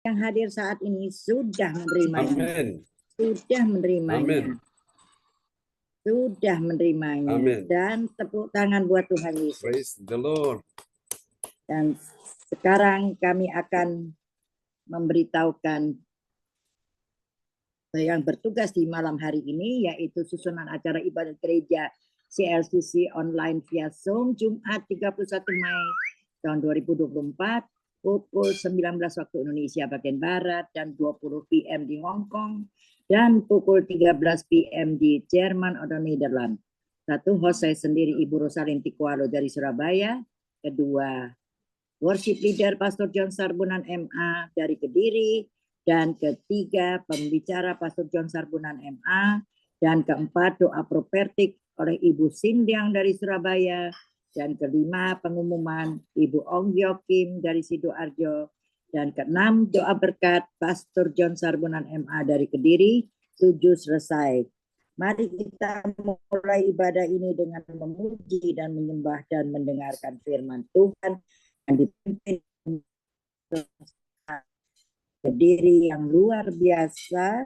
yang hadir saat ini sudah menerimanya. Amin. Sudah menerimanya. Amin. Sudah menerimanya. Amin. Dan tepuk tangan buat Tuhan Yesus. Praise the Lord. Dan sekarang kami akan memberitahukan yang bertugas di malam hari ini, yaitu susunan acara ibadat gereja CLCC online via Zoom Jumat 31 Mei tahun 2024 pukul 19 waktu Indonesia bagian Barat dan 20 PM di Hong Kong dan pukul 13 PM di Jerman atau Nederland. Satu, host saya sendiri Ibu Rosalin Tikualo dari Surabaya. Kedua, worship leader Pastor John Sarbunan MA dari Kediri. Dan ketiga, pembicara Pastor John Sarbunan MA. Dan keempat, doa profetik oleh Ibu Sindiang dari Surabaya. Dan kelima, pengumuman Ibu Ong Yokim dari Sidoarjo. Dan keenam, doa berkat Pastor John Sarbunan MA dari Kediri. 7 selesai. Mari kita mulai ibadah ini dengan memuji dan menyembah dan mendengarkan firman Tuhan yang dipimpin Kediri yang luar biasa.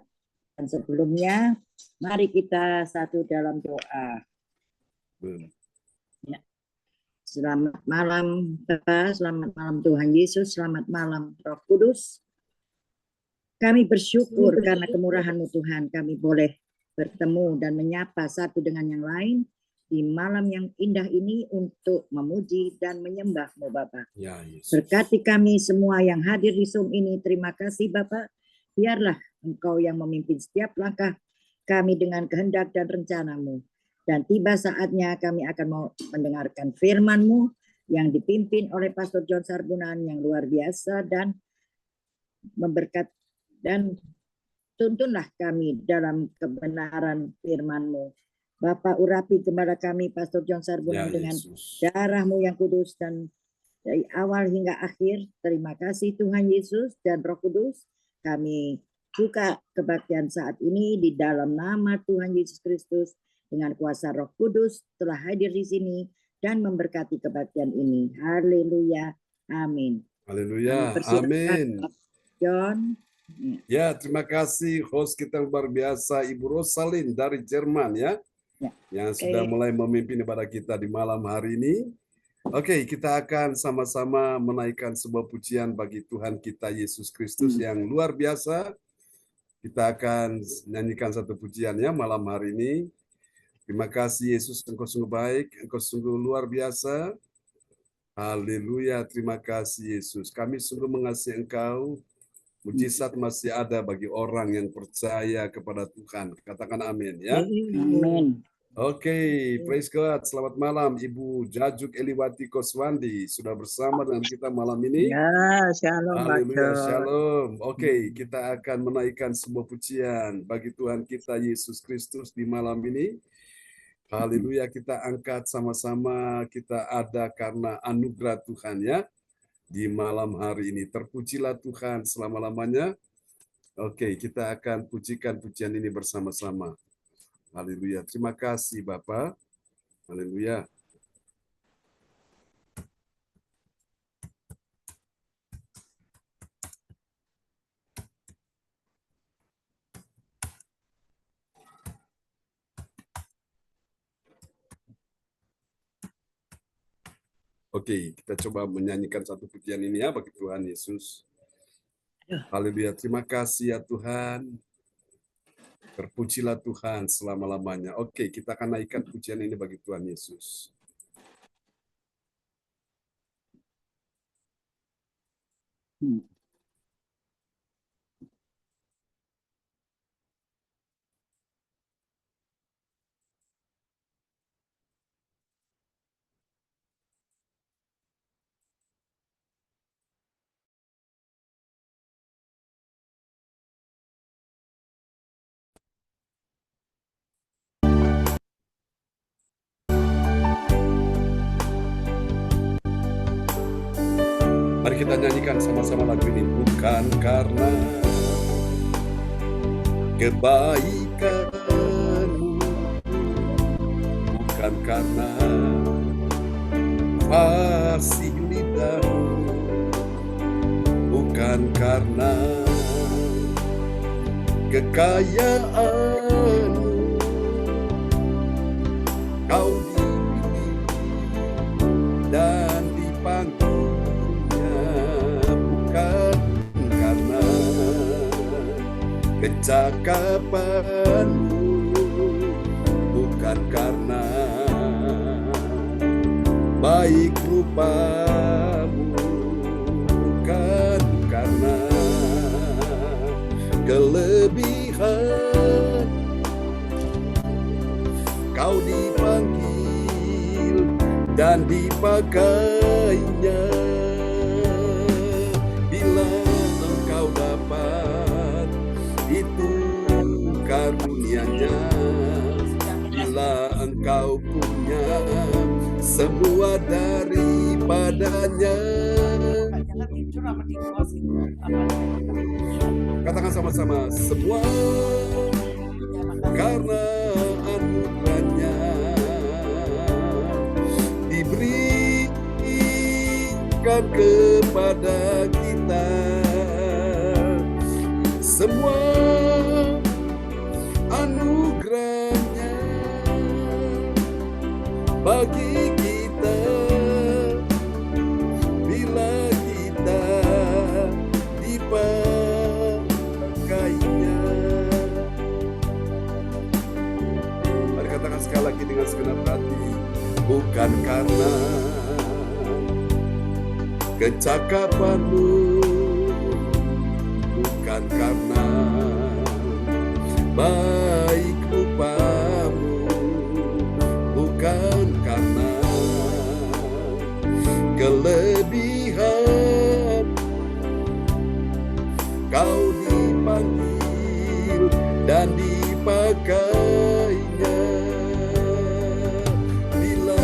Dan sebelumnya, mari kita satu dalam doa. Ya. Selamat malam Bapak, selamat malam Tuhan Yesus, selamat malam Roh Kudus. Kami bersyukur karena kemurahan-Mu Tuhan, kami boleh bertemu dan menyapa satu dengan yang lain di malam yang indah ini untuk memuji dan menyembah-Mu Bapak. Ya, Yesus. Berkati kami semua yang hadir di Zoom ini, terima kasih Bapak. Biarlah Engkau yang memimpin setiap langkah kami dengan kehendak dan rencana-Mu. Dan tiba saatnya kami akan mau mendengarkan firman-Mu yang dipimpin oleh Pastor John Sarbunan yang luar biasa dan memberkat dan tuntunlah kami dalam kebenaran firman-Mu. Bapak urapi kepada kami Pastor John Sarbunan Ya, dengan Yesus. darah-Mu yang kudus dan dari awal hingga akhir. Terima kasih Tuhan Yesus dan Roh Kudus. Kami buka kebaktian saat ini di dalam nama Tuhan Yesus Kristus dengan kuasa Roh Kudus telah hadir di sini dan memberkati kebaktian ini. Haleluya. Amin. Haleluya. Kami persilakan Amin. John. Ya, terima kasih host kita yang luar biasa Ibu Rosalin dari Jerman ya. Ya. Yang sudah mulai memimpin ibadah kita di malam hari ini. Oke, kita akan sama-sama menaikkan sebuah pujian bagi Tuhan kita Yesus Kristus yang luar biasa. Kita akan nyanyikan satu pujian ya malam hari ini. Terima kasih Yesus, Engkau sungguh baik, Engkau sungguh luar biasa. Haleluya, terima kasih Yesus. Kami sungguh mengasihi Engkau. Mujizat masih ada bagi orang yang percaya kepada Tuhan. Katakan amin ya. Amin. Oke, praise God. Selamat malam Ibu Jajuk Eliwati Koswandi sudah bersama dengan kita malam ini. Ya, shalom Pak Haleluya, John. shalom. Oke, kita akan menaikkan sebuah pujian bagi Tuhan kita Yesus Kristus di malam ini. Haleluya, kita angkat sama-sama, kita ada karena anugerah Tuhan ya. Di malam hari ini, terpujilah Tuhan selama-lamanya. Oke, kita akan pujikan pujian ini bersama-sama. Haleluya, terima kasih Bapak. Haleluya. Oke, kita coba menyanyikan satu pujian ini ya bagi Tuhan Yesus. Haleluya, terima kasih ya Tuhan. Terpujilah Tuhan selama-lamanya. Oke, kita akan naikkan pujian ini bagi Tuhan Yesus. Mari kita nyanyikan sama-sama lagu ini. Bukan karena kebaikanmu, bukan karena fasih lidahmu, bukan bukan karena kekayaanmu kau dipilih dan dipanggilnya, bukan karena kecakapanmu, bukan karena baik rupamu, bukan karena kelebihan kau dipanggil dan dipakainya. Bila engkau dapat itu karunia-Nya, bila engkau punya semua daripadanya. Katakan sama-sama, semua karena anugerahnya diberikan kepada kita. Semua anugerahnya bagi kita bila kita dipakainya. Mari katakan sekali lagi dengan segenap hati, bukan karena kecakapanmu, bukan karena baik rupamu, bukan karena kelebihan kau dipanggil dan dipakainya. Bila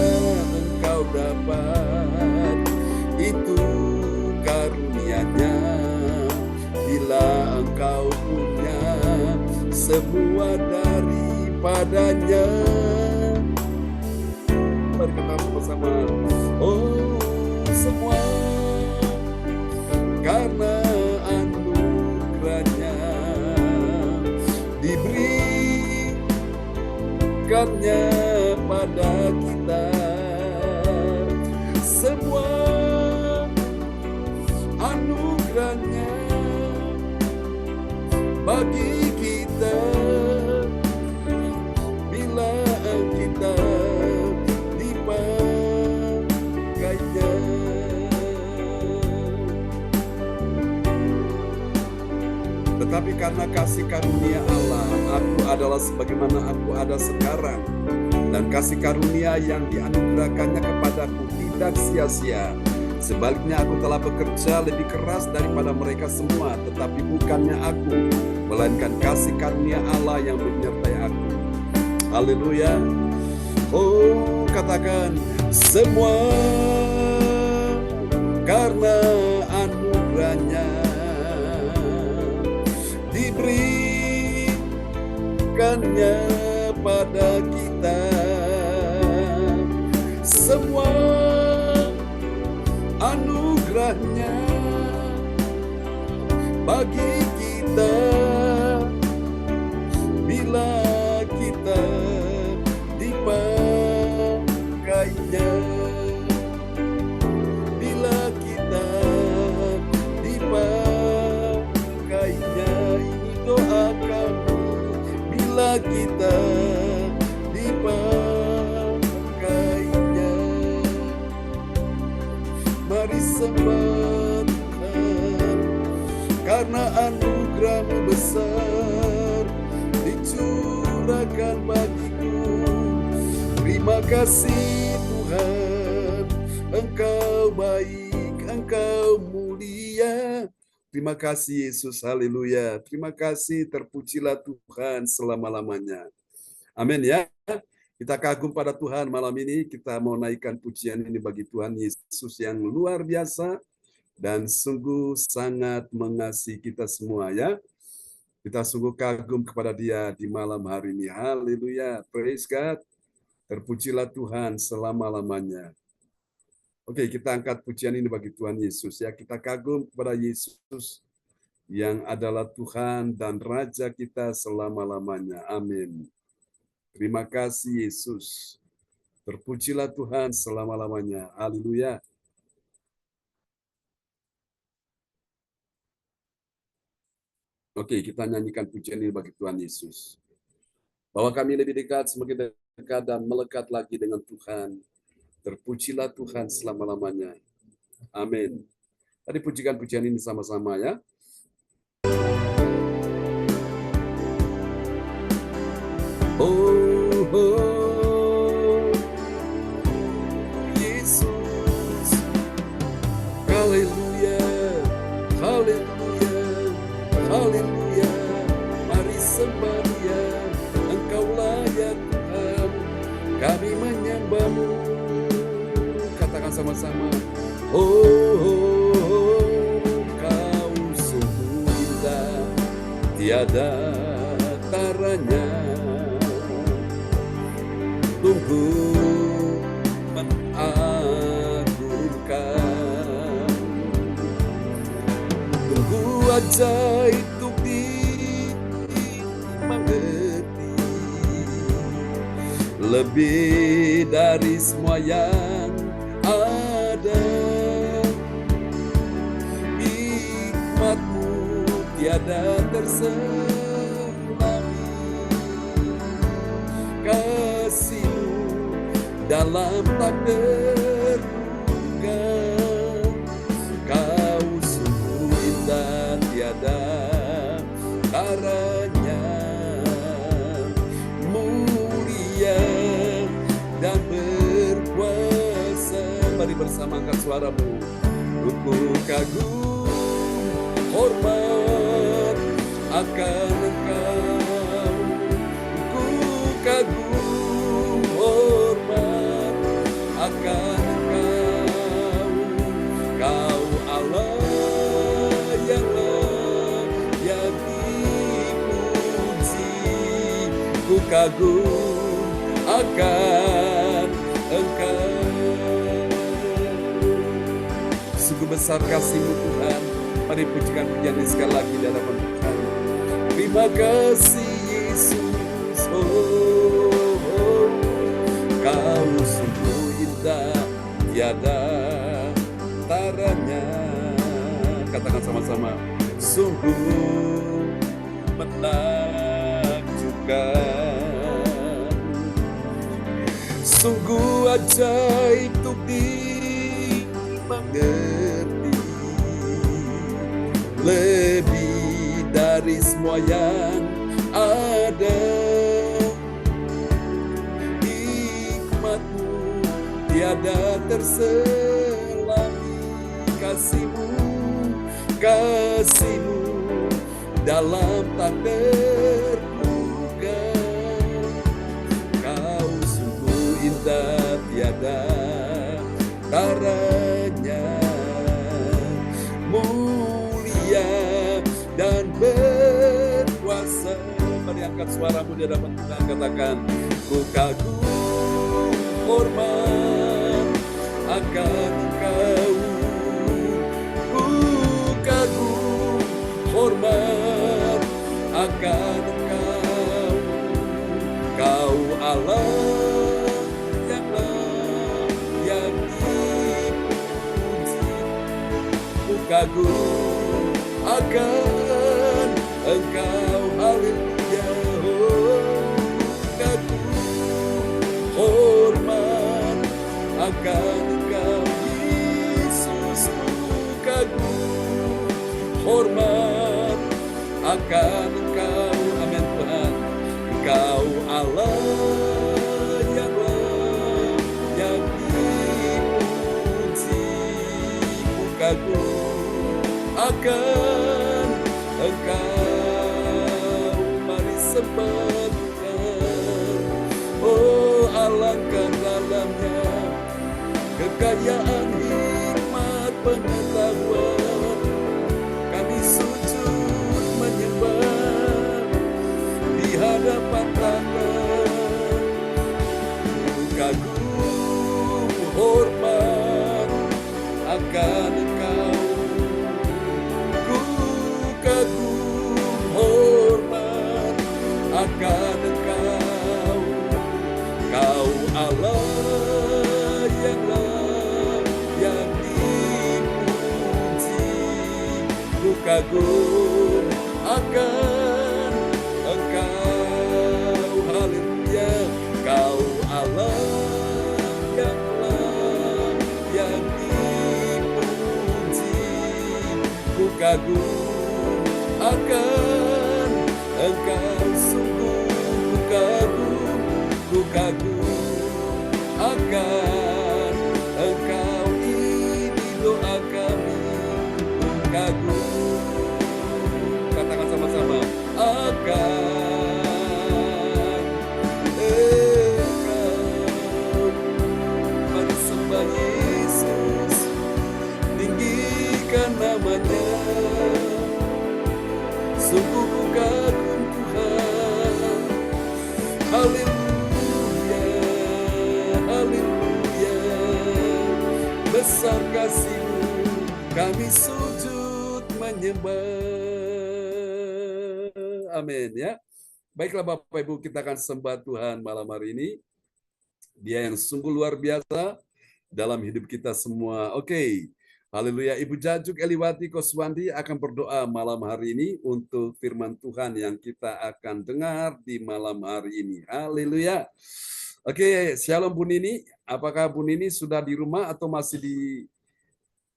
engkau dapat itu karunia-Nya, bila engkau punya semua daripadanya. Mari kita bersama, oh semua karena anugerahnya diberikannya pada kita. Semua anugerahnya bagi kita bila kita dipakainya. Tetapi karena kasih karunia Allah, aku adalah sebagaimana aku ada sekarang, dan kasih karunia yang dianugerahkannya kepadaku tidak sia-sia. Sebaliknya aku telah bekerja lebih keras daripada mereka semua, tetapi bukannya aku, melainkan kasih karunia Allah yang menyertai aku. Haleluya. Oh, katakan, semua karena anugerahnya diberikannya pada kita. Semua anugerahnya bagi kita bila kita dipakainya. Bila kita dipakainya, ini doa kami. Bila kita dipakainya, mari sembah Tuhan, karena anugerah-Mu besar dicurahkan bagiku. Terima kasih Tuhan, Engkau baik, Engkau mulia. Terima kasih Yesus, haleluya. Terima kasih, terpujilah Tuhan selama-lamanya. Amin ya. Kita kagum pada Tuhan malam ini, kita mau naikkan pujian ini bagi Tuhan Yesus yang luar biasa dan sungguh sangat mengasihi kita semua ya. Kita sungguh kagum kepada Dia di malam hari ini. Haleluya, praise God. Terpujilah Tuhan selama-lamanya. Oke, kita angkat pujian ini bagi Tuhan Yesus ya. Kita kagum kepada Yesus yang adalah Tuhan dan Raja kita selama-lamanya. Amin. Terima kasih Yesus. Terpujilah Tuhan selama-lamanya. Haleluya. Oke, kita nyanyikan pujian ini bagi Tuhan Yesus. Bahwa kami lebih dekat, semakin dekat dan melekat lagi dengan Tuhan. Terpujilah Tuhan selama-lamanya. Amin. Tadi pujikan pujian ini sama-sama ya. Oh, oh, Yesus. Haleluya, haleluya, haleluya. Mari sembah Dia, Engkaulah ya Tuhan. Kami menyembah-Mu. Katakan sama-sama. Oh, Kau sungguh indah, tiada taranya. Tunggu mengagumkan, tunggu ajaib untuk dimengerti, lebih dari semua yang ada. Hikmat-Mu tiada terselami, kasih-Mu dalam tak terduga. Kau sungguh indah, tiada taranya, mulia dan berkuasa. Mari bersama angkat suaramu. Ku kagum, hormat akan Engkau. Ku kagum, hormat akan Engkau. Kau Allah yang layak dipuji. Ku kagum akan Engkau. Sungguh besar kasih-Mu Tuhan. Mari pujikan pujian ini sekali lagi di hadapan Tuhan. Terima kasih Yesus. Oh, Kau sungguh indah, tiada taranya. Katakan sama-sama. Sungguh menakjubkan, sungguh ajaib untuk dimengerti, lebih dari semua yang ada. Hikmat-Mu tiada terselami, kasih-Mu, kasih-Mu dalam tak terduga. Kau sungguh indah, tiada taranya, mulia dan berkuasa. Mari angkat suaramu di hadapan Tuhan, katakan, ku kagum, hormat akan Engkau. Ku kagum, hormat akan Engkau. Kau Allah yang layak dipuji. Ku kagum akan Engkau. Haleluya. Kagum, hormat akan Engkau. Yesus, ku kagum, hormat akan Engkau. Amin Tuhan. Engkau Allah yang layak dipuji. Ku kagum akan Engkau. Mari sembah Tuhan. Oh, alangkah dalamnya kekayaan hikmat pengetahuan. Kami sujud menyembah di hadapan tangan. Ku kagum, hormat akan Engkau. Kau Allah yang dipuji, ku kagum akan Engkau. Haleluya. Kau Allah yang dipuji, ku kagum akan Engkau. Sungguh ku kagum akan Engkau. Ini doa kami, ku kagum. Katakan sama-sama, akan Engkau. Mari sembah Yesus, tinggikan namanya. Sungguh ku kagum Tuhan. Haleluya, haleluya. Besar kasih-Mu, kami sujud menyembah. Amin ya. Baiklah Bapak Ibu, kita akan sembah Tuhan malam hari ini. Dia yang sungguh luar biasa dalam hidup kita semua. Oke. Haleluya. Ibu Jajuk Eliwati Koswandi akan berdoa malam hari ini untuk firman Tuhan yang kita akan dengar di malam hari ini. Haleluya. Oke, Shalom Bu Nini. Apakah Bu Nini sudah di rumah atau masih di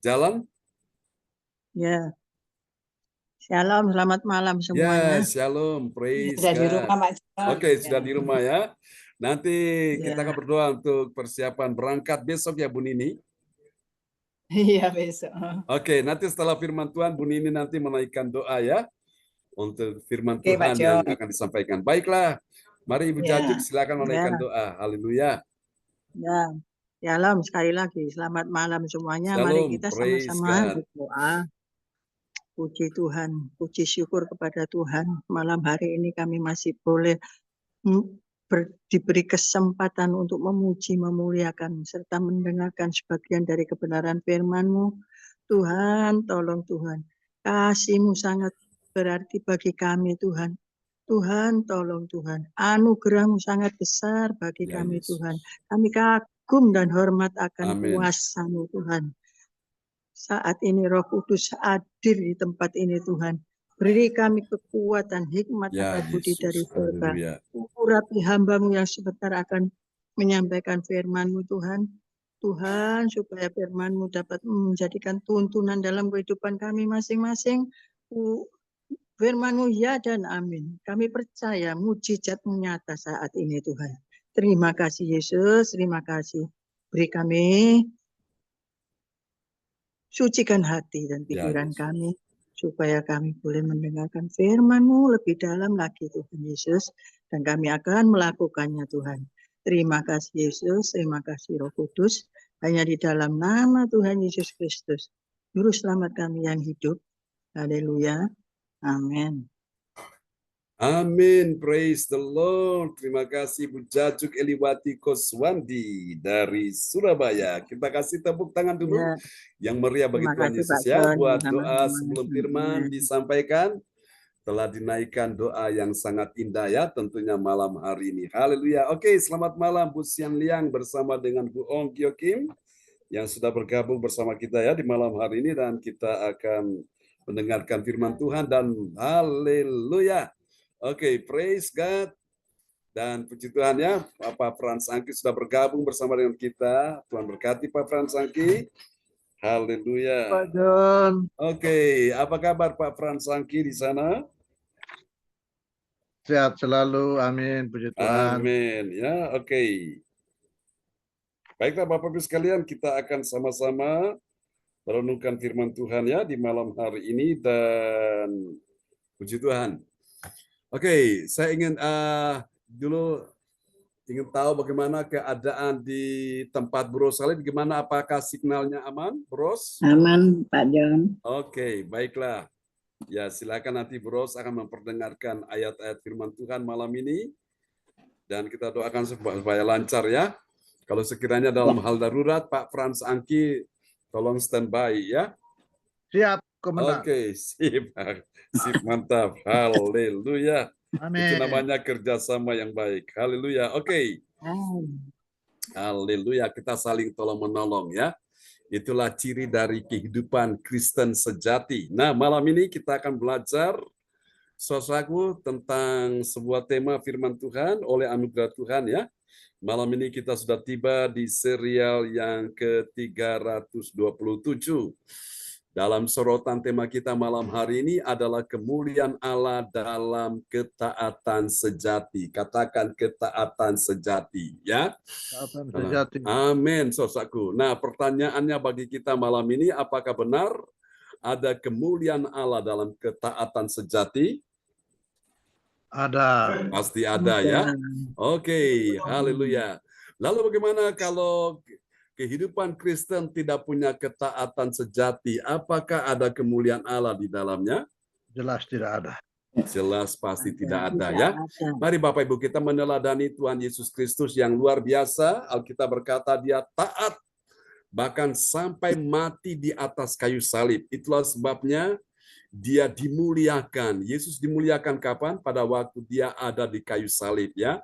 jalan? Ya. Shalom, selamat malam Ya, semuanya. Shalom. Praise Sudah di God. rumah, Mak John. Oke, sudah di rumah ya. Nanti kita akan berdoa untuk persiapan berangkat besok ya Bu Nini. Iya, besok. Oke, nanti setelah firman Tuhan, Bu Nini nanti menaikkan doa ya untuk firman Oke, Tuhan Pak yang John. akan disampaikan. Baiklah, mari Ibu Ya. Jajuk silakan menaikkan doa. Haleluya. Ya. Shalom sekali lagi. Selamat malam semuanya. Shalom, Mari kita praise sama-sama God. berdoa. Puji Tuhan, puji syukur kepada Tuhan. Malam hari ini kami masih boleh diberi kesempatan untuk memuji, memuliakan, serta mendengarkan sebagian dari kebenaran firman-Mu. Tuhan, tolong Tuhan. Kasih-Mu sangat berarti bagi kami, Tuhan. Tuhan, tolong Tuhan. Anugerah-Mu sangat besar bagi Ya, kami, Yesus. Tuhan. Kami kagum dan hormat akan Amin. kuasa-Mu, Tuhan. Saat ini Roh Kudus hadir di tempat ini, Tuhan. Beri kami kekuatan, hikmat, Ya, akal budi dari Yesus. surga. Haleluya. Urapi hamba-Mu yang sebentar akan menyampaikan firman-Mu, Tuhan. Tuhan, supaya firman-Mu dapat menjadikan tuntunan dalam kehidupan kami masing-masing. Firman-Mu ya dan amin. Kami percaya mujizat-Mu nyata saat ini, Tuhan. Terima kasih Yesus, terima kasih. Beri kami, sucikan hati dan pikiran Yesus. kami, supaya kami boleh mendengarkan firman-Mu lebih dalam lagi, Tuhan Yesus. Dan kami akan melakukannya, Tuhan. Terima kasih Yesus, terima kasih Roh Kudus. Hanya di dalam nama Tuhan Yesus Kristus, Juru Selamat kami yang hidup. Haleluya. Amin. Amin. Praise the Lord. Terima kasih Bu Jajuk Eliwati Koswandi dari Surabaya. Kita kasih tepuk tangan dulu Ya, yang meriah bagi terima Tuhan kasih Yesus Pak ya. John. Buat Sama-sama. doa sebelum firman disampaikan. Telah dinaikkan doa yang sangat indah ya tentunya malam hari ini. Haleluya. Oke, selamat malam Bu Sian Liang bersama dengan Bu Ong Kyo Kim yang sudah bergabung bersama kita ya di malam hari ini, dan kita akan mendengarkan firman Tuhan dan haleluya. Oke, praise God. Dan puji Tuhan ya, Pak Frans Angki sudah bergabung bersama dengan kita. Tuhan berkati Pak Frans Angki. Haleluya. Pak John. Oke, apa kabar Pak Frans Angki di sana? Sehat selalu, amin, puji Tuhan. Amin. Ya, oke. Baiklah Bapak Ibu sekalian, kita akan sama-sama merenungkan firman Tuhan ya di malam hari ini, dan puji Tuhan. Oke, saya ingin dulu ingin tahu bagaimana keadaan di tempat Bro Saleh, gimana, apakah signalnya aman, Bros? Aman, Pak John. Oke, baiklah. Ya, silakan nanti Bros akan memperdengarkan ayat-ayat firman Tuhan malam ini, dan kita doakan supaya lancar ya. Kalau sekiranya dalam hal darurat, Pak Frans Angki tolong standby ya. Siap, kemenang. Oke, sip. Sip, mantap. Haleluya. Itu Amin. namanya kerjasama yang baik. Haleluya. Oke. Haleluya. Kita saling tolong-menolong ya. Itulah ciri dari kehidupan Kristen sejati. Nah, malam ini kita akan belajar saudaraku tentang sebuah tema firman Tuhan oleh anugerah Tuhan ya. Malam ini kita sudah tiba di serial yang ke-327. Dalam sorotan tema kita malam hari ini adalah kemuliaan Allah dalam ketaatan sejati. Katakan ketaatan sejati, ya. Ketaatan sejati. Amin, saudaraku. Nah, pertanyaannya bagi kita malam ini, apakah benar ada kemuliaan Allah dalam ketaatan sejati? Ada. Pasti ada ya. Oke, haleluya. Lalu bagaimana kalau kehidupan Kristen tidak punya ketaatan sejati? Apakah ada kemuliaan Allah di dalamnya? Jelas tidak ada. Jelas pasti tidak ada ya. Mari Bapak Ibu kita meneladani Tuhan Yesus Kristus yang luar biasa. Alkitab berkata dia taat bahkan sampai mati di atas kayu salib. Itulah sebabnya dia dimuliakan. Yesus dimuliakan kapan? Pada waktu dia ada di kayu salib ya.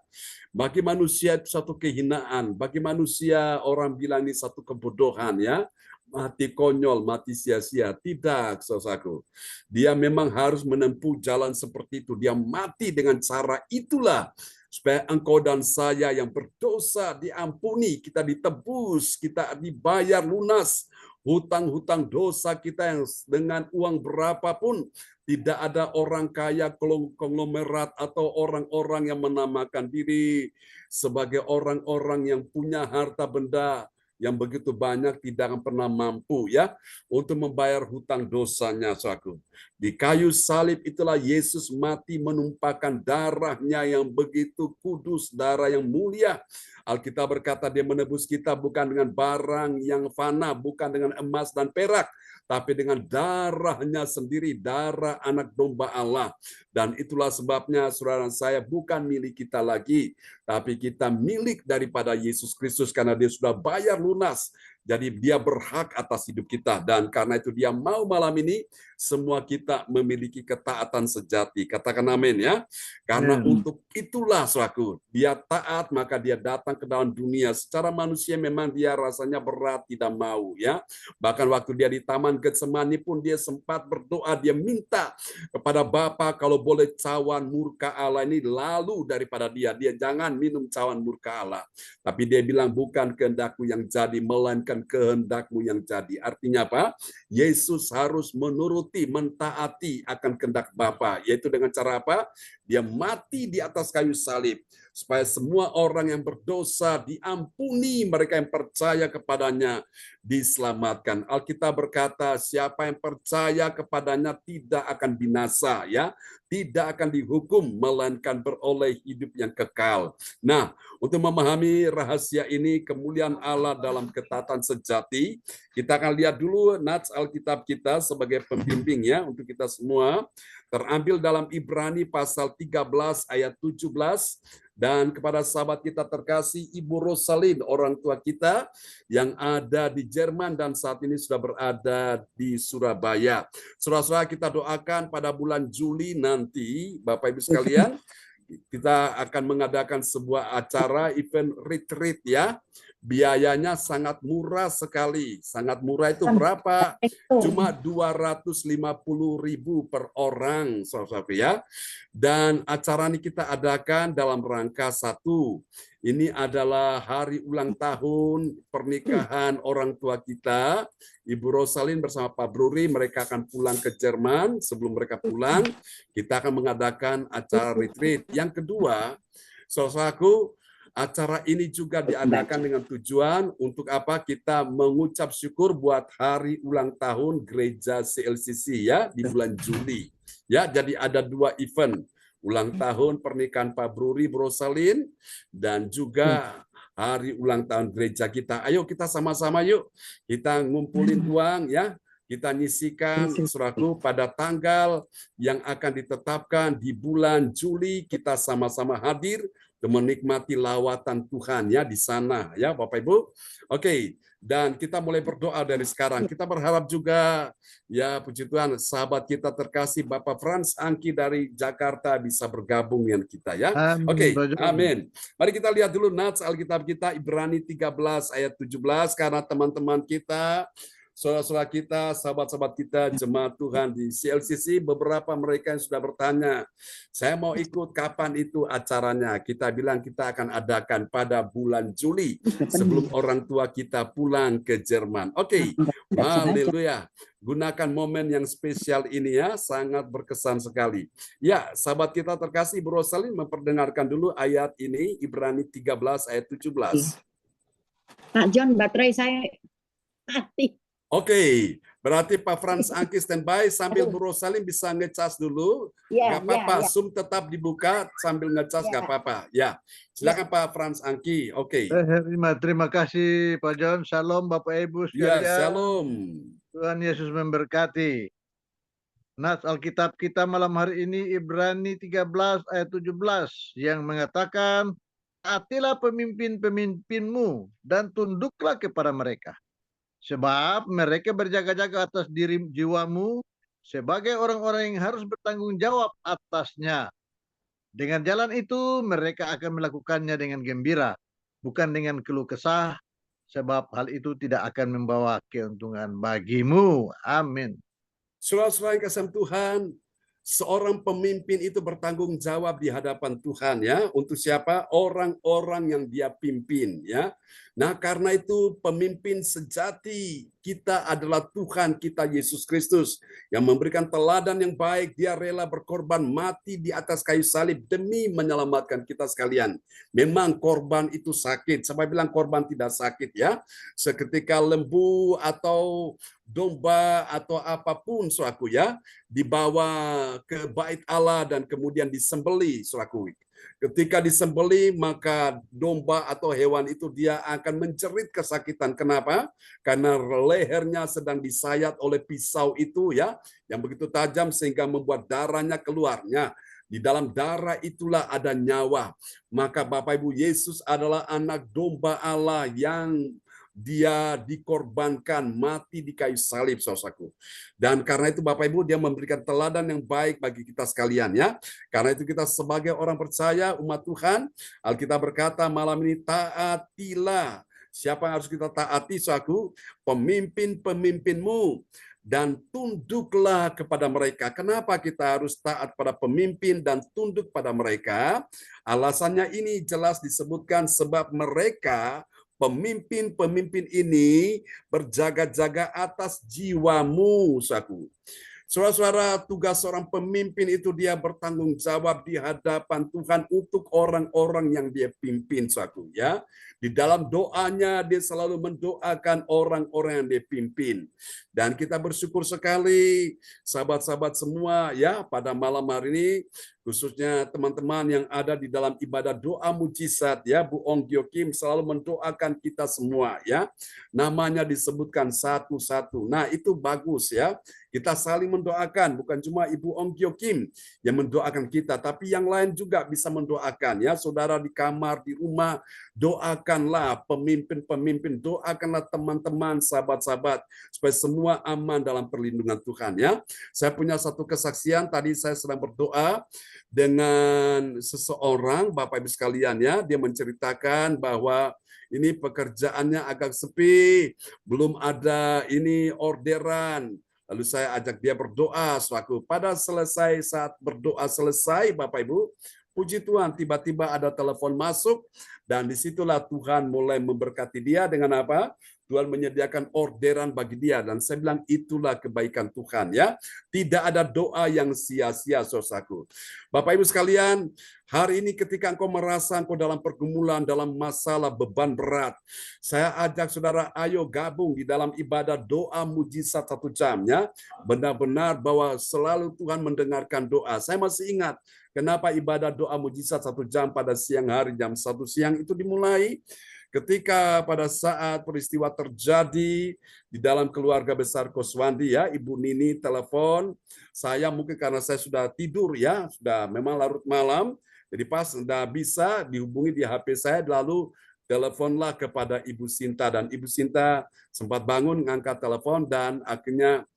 Bagi manusia itu satu kehinaan. Bagi manusia orang bilang ini satu kebodohan ya. Mati konyol, mati sia-sia. Tidak, saudaraku. Dia memang harus menempuh jalan seperti itu. Dia mati dengan cara itulah. Supaya engkau dan saya yang berdosa diampuni, kita ditebus, kita dibayar lunas. Hutang-hutang dosa kita yang dengan uang berapapun. Tidak ada orang kaya konglomerat atau orang-orang yang menamakan diri sebagai orang-orang yang punya harta benda yang begitu banyak tidak akan pernah mampu ya untuk membayar hutang dosanya, saudaraku. Di kayu salib itulah Yesus mati menumpahkan darahnya yang begitu kudus, darah yang mulia. Alkitab berkata dia menebus kita bukan dengan barang yang fana, bukan dengan emas dan perak, tapi dengan darahnya sendiri, darah anak domba Allah. Dan itulah sebabnya saudara saya bukan milik kita lagi, tapi kita milik daripada Yesus Kristus karena dia sudah bayar lunas. Jadi dia berhak atas hidup kita. Dan karena itu dia mau malam ini semua kita memiliki ketaatan sejati. Katakan amin ya. Karena untuk itulah saudaraku, dia taat maka dia datang ke dalam dunia. Secara manusia memang dia rasanya berat, tidak mau ya. Bahkan waktu dia di Taman Getsemani pun dia sempat berdoa, dia minta kepada Bapa kalau boleh cawan murka Allah ini lalu daripada dia. Dia jangan minum cawan murka Allah. Tapi dia bilang bukan kehendakku yang jadi, melainkan kehendakmu yang jadi. Artinya apa? Yesus harus menuruti, mentaati akan kehendak Bapa. Yaitu dengan cara apa? Dia mati di atas kayu salib. Supaya semua orang yang berdosa diampuni, mereka yang percaya kepadanya diselamatkan. Alkitab berkata, siapa yang percaya kepadanya tidak akan binasa, ya, tidak akan dihukum, melainkan beroleh hidup yang kekal. Nah, untuk memahami rahasia ini, kemuliaan Allah dalam ketaatan sejati, kita akan lihat dulu nats Alkitab kita sebagai pembimbing ya untuk kita semua. Terambil dalam Ibrani pasal 13 ayat 17. Dan kepada sahabat kita terkasih Ibu Rosalin, orang tua kita yang ada di Jerman dan saat ini sudah berada di Surabaya. Saudara-saudara kita doakan pada bulan Juli nanti, Bapak Ibu sekalian, kita akan mengadakan sebuah acara event retreat ya. Biayanya sangat murah sekali. Sangat murah itu berapa? Cuma 250.000 per orang, saudara ya. Dan acara ini kita adakan dalam rangka satu. Ini adalah hari ulang tahun pernikahan orang tua kita. Ibu Rosalin bersama Pak Bruri, mereka akan pulang ke Jerman. Sebelum mereka pulang, kita akan mengadakan acara retreat. Yang kedua, saudaraku, acara ini juga diadakan dengan tujuan untuk apa? Kita mengucap syukur buat hari ulang tahun gereja CLCC ya di bulan Juli. Ya, jadi ada dua event. Ulang tahun pernikahan Pak Bruri Brosalin dan juga hari ulang tahun gereja kita. Ayo kita sama-sama yuk. Kita ngumpulin uang ya. Kita nyisikan saudaraku pada tanggal yang akan ditetapkan di bulan Juli, kita sama-sama hadir dan menikmati lawatan Tuhan ya di sana ya Bapak Ibu. Oke, Dan kita mulai berdoa dari sekarang. Kita berharap juga, ya puji Tuhan, sahabat kita terkasih Bapak Frans Angki dari Jakarta bisa bergabung dengan kita ya. Amin, Oke, Pak John. amin. Mari kita lihat dulu nats Alkitab kita Ibrani 13 ayat 17 karena teman-teman kita, saudara-saudara kita, sahabat-sahabat kita, jemaat Tuhan di CLCC, beberapa mereka yang sudah bertanya, saya mau ikut, kapan itu acaranya? Kita bilang kita akan adakan pada bulan Juli, sebelum orang tua kita pulang ke Jerman. Oke, haleluya. Gunakan momen yang spesial ini ya, sangat berkesan sekali. Ya, sahabat kita terkasih, Bro Salim memperdengarkan dulu ayat ini, Ibrani 13 ayat 17. Pak John, baterai saya mati. Oke, berarti Pak Frans Angki standby sambil Bu Rosalim bisa ngecas dulu. Ya, Nggak apa-apa, ya. Zoom tetap dibuka sambil ngecas nggak apa-apa. Ya, silakan Pak Frans Angki. Oke. Terima kasih Pak John. Shalom Bapak Ibu Ya, sekalian. shalom. Tuhan Yesus memberkati. Nats Alkitab kita malam hari ini Ibrani 13 ayat 17 yang mengatakan, taatilah pemimpin-pemimpinmu dan tunduklah kepada mereka. Sebab mereka berjaga-jaga atas diri jiwamu sebagai orang-orang yang harus bertanggung jawab atasnya. Dengan jalan itu mereka akan melakukannya dengan gembira, bukan dengan keluh kesah, sebab hal itu tidak akan membawa keuntungan bagimu. Amin. Saudara-saudara yang kasih Tuhan, seorang pemimpin itu bertanggung jawab di hadapan Tuhan ya. Untuk siapa? Orang-orang yang dia pimpin ya. Nah, karena itu pemimpin sejati kita adalah Tuhan kita Yesus Kristus yang memberikan teladan yang baik. Dia rela berkorban mati di atas kayu salib demi menyelamatkan kita sekalian. Memang korban itu sakit. Saya bilang korban tidak sakit ya. Seketika lembu atau domba atau apapun saudaraku ya dibawa ke bait Allah dan kemudian disembeli saudaraku. Ketika disembeli maka domba atau hewan itu dia akan menjerit kesakitan. Kenapa? Karena lehernya sedang disayat oleh pisau itu ya, yang begitu tajam sehingga membuat darahnya keluarnya. Di dalam darah itulah ada nyawa. Maka Bapak Ibu, Yesus adalah anak domba Allah yang dia dikorbankan mati di kayu salib saudaraku. Dan karena itu Bapak Ibu dia memberikan teladan yang baik bagi kita sekalian ya. Karena itu kita sebagai orang percaya umat Tuhan, Alkitab berkata malam ini taatilah. Siapa yang harus kita taati saudaraku? Pemimpin-pemimpinmu dan tunduklah kepada mereka. Kenapa kita harus taat pada pemimpin dan tunduk pada mereka? Alasannya ini jelas disebutkan sebab mereka pemimpin-pemimpin ini berjaga-jaga atas jiwamu, saudaraku. Saudara-saudara, tugas seorang pemimpin itu dia bertanggung jawab di hadapan Tuhan untuk orang-orang yang dia pimpin, saudaraku. Ya, di dalam doanya dia selalu mendoakan orang-orang yang dia pimpin. Dan kita bersyukur sekali, sahabat-sahabat semua, ya pada malam hari ini. Khususnya teman-teman yang ada di dalam ibadah doa mujizat ya, Bu Ong Gyo Kim selalu mendoakan kita semua ya. Namanya disebutkan satu-satu. Nah, itu bagus ya. Kita saling mendoakan, bukan cuma Ibu Ong Gyo Kim yang mendoakan kita, tapi yang lain juga bisa mendoakan ya. Saudara di kamar, di rumah, doakanlah pemimpin-pemimpin, doakanlah teman-teman, sahabat-sahabat supaya semua aman dalam perlindungan Tuhan ya. Saya punya satu kesaksian, tadi saya sedang berdoa dengan seseorang, Bapak Ibu sekalian ya, dia menceritakan bahwa ini pekerjaannya agak sepi, belum ada ini orderan. Lalu saya ajak dia berdoa, sewaktu pada saat berdoa selesai, Bapak Ibu, puji Tuhan, tiba-tiba ada telepon masuk, dan disitulah Tuhan mulai memberkati dia dengan apa? Tuhan menyediakan orderan bagi dia, dan saya bilang itulah kebaikan Tuhan ya. Tidak ada doa yang sia-sia, saudaraku. Bapak Ibu sekalian, hari ini ketika engkau merasa engkau dalam pergumulan, dalam masalah beban berat, saya ajak saudara ayo gabung di dalam ibadah doa mujizat 1 jam ya. Benar-benar bahwa selalu Tuhan mendengarkan doa. Saya masih ingat kenapa ibadah doa mujizat 1 jam pada siang hari jam 1 siang itu dimulai. Ketika pada saat peristiwa terjadi di dalam keluarga besar Koswandi ya, Ibu Nini telepon, saya mungkin karena saya sudah tidur ya, sudah memang larut malam, jadi pas tidak bisa dihubungi di HP saya, lalu teleponlah kepada Ibu Sinta, dan Ibu Sinta sempat bangun ngangkat telepon, dan akhirnya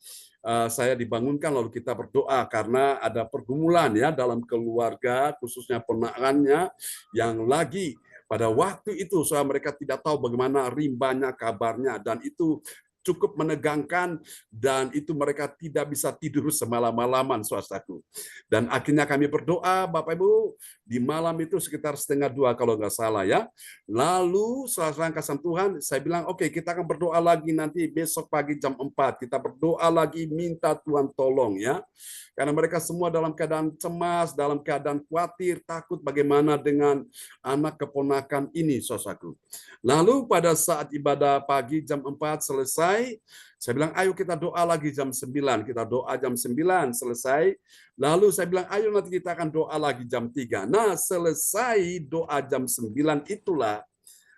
saya dibangunkan lalu kita berdoa karena ada pergumulan ya dalam keluarga, khususnya ponakannya yang lagi pada waktu itu soal mereka tidak tahu bagaimana rimbanya kabarnya, dan itu cukup menegangkan, dan itu mereka tidak bisa tidur semalam-malaman, saudaraku. Dan akhirnya kami berdoa, Bapak Ibu, di malam itu sekitar 1:30 kalau nggak salah ya. Lalu setelah kasih Tuhan, saya bilang, oke, kita akan berdoa lagi nanti besok pagi jam 4. Kita berdoa lagi, minta Tuhan tolong ya. Karena mereka semua dalam keadaan cemas, dalam keadaan khawatir, takut bagaimana dengan anak keponakan ini, saudaraku. Lalu pada saat ibadah pagi jam 4 selesai, saya bilang, ayo kita doa lagi jam 9. Kita doa jam 9 selesai. Lalu saya bilang, ayo nanti kita akan doa lagi jam 3. Nah, selesai doa jam 9 itulah,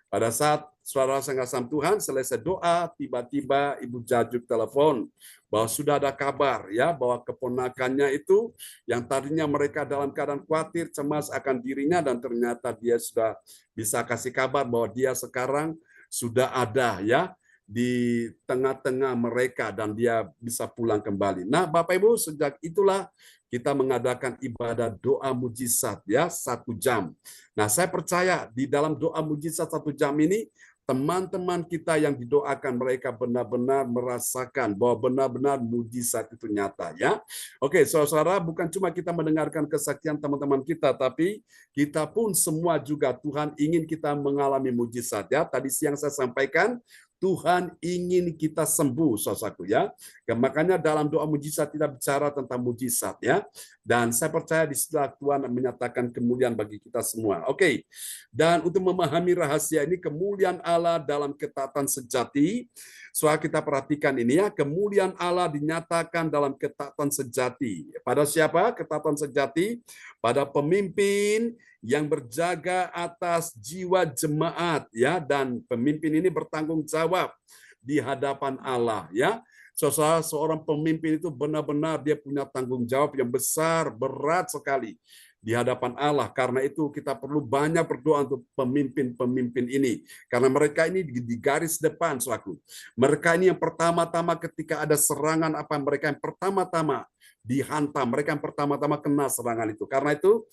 pada saat saudara kasih Tuhan selesai doa, tiba-tiba Ibu Jajuk telepon bahwa sudah ada kabar ya, bahwa keponakannya itu yang tadinya mereka dalam keadaan khawatir, cemas akan dirinya, dan ternyata dia sudah bisa kasih kabar bahwa dia sekarang sudah ada ya di tengah-tengah mereka, dan dia bisa pulang kembali. Nah, Bapak Ibu, sejak itulah kita mengadakan ibadah doa mujizat ya 1 jam. Nah, saya percaya di dalam doa mujizat 1 jam ini, teman-teman kita yang didoakan mereka benar-benar merasakan bahwa benar-benar mujizat itu nyata ya. Oke, saudara, bukan cuma kita mendengarkan kesaksian teman-teman kita, tapi kita pun semua juga Tuhan ingin kita mengalami mujizat ya. Tadi siang saya sampaikan Tuhan ingin kita sembuh, saudaraku ya. Makanya dalam doa mujizat tidak bicara tentang mujizat ya. Dan saya percaya di setelah Tuhan menyatakan kemuliaan bagi kita semua. Oke. Dan untuk memahami rahasia ini, kemuliaan Allah dalam ketaatan sejati, soal kita perhatikan ini ya, kemuliaan Allah dinyatakan dalam ketaatan sejati. Pada siapa ketaatan sejati? Pada pemimpin yang berjaga atas jiwa jemaat ya, dan pemimpin ini bertanggung jawab di hadapan Allah ya. Seorang pemimpin itu benar-benar dia punya tanggung jawab yang besar, berat sekali di hadapan Allah. Karena itu kita perlu banyak berdoa untuk pemimpin-pemimpin ini. Karena mereka ini di garis depan, saudaraku. Mereka ini yang pertama-tama ketika ada serangan, apa mereka yang pertama-tama dihantam, mereka yang pertama-tama kena serangan itu. Karena itu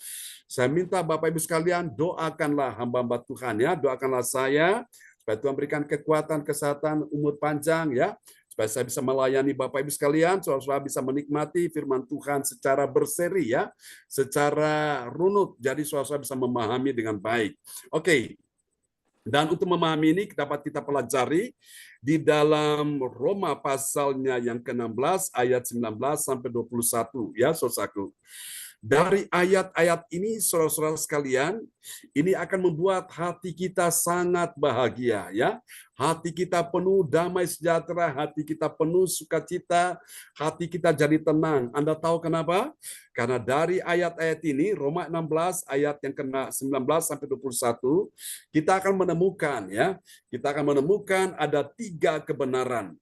saya minta Bapak Ibu sekalian, doakanlah hamba-hamba Tuhan ya, doakanlah saya supaya Tuhan berikan kekuatan, kesehatan, umur panjang ya, supaya saya bisa melayani Bapak Ibu sekalian, saudara-saudara bisa menikmati firman Tuhan secara berseri ya, secara runut, jadi saudara-saudara bisa memahami dengan baik. Oke. Dan untuk memahami ini dapat kita pelajari di dalam Roma pasalnya yang ke-16 ayat 19 sampai 21 ya, saudaraku. Dari ayat-ayat ini, saudara-saudara sekalian, ini akan membuat hati kita sangat bahagia ya. Hati kita penuh damai sejahtera, hati kita penuh sukacita, hati kita jadi tenang. Anda tahu kenapa? Karena dari ayat-ayat ini, Roma 16 ayat yang ke-19 sampai 21, kita akan menemukan ya, kita akan menemukan ada 3 kebenaran.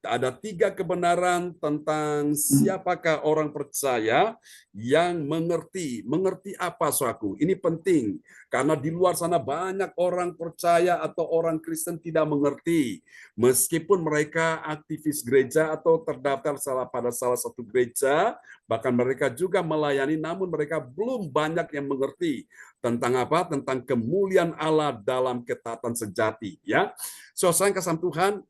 Ada 3 kebenaran tentang siapakah orang percaya yang mengerti. Mengerti apa, saudaraku? Ini penting. Karena di luar sana banyak orang percaya atau orang Kristen tidak mengerti. Meskipun mereka aktivis gereja atau terdaftar pada salah satu gereja, bahkan mereka juga melayani, namun mereka belum banyak yang mengerti. Tentang apa? Tentang kemuliaan Allah dalam ketaatan sejati. Ya, saudara kasih Tuhan,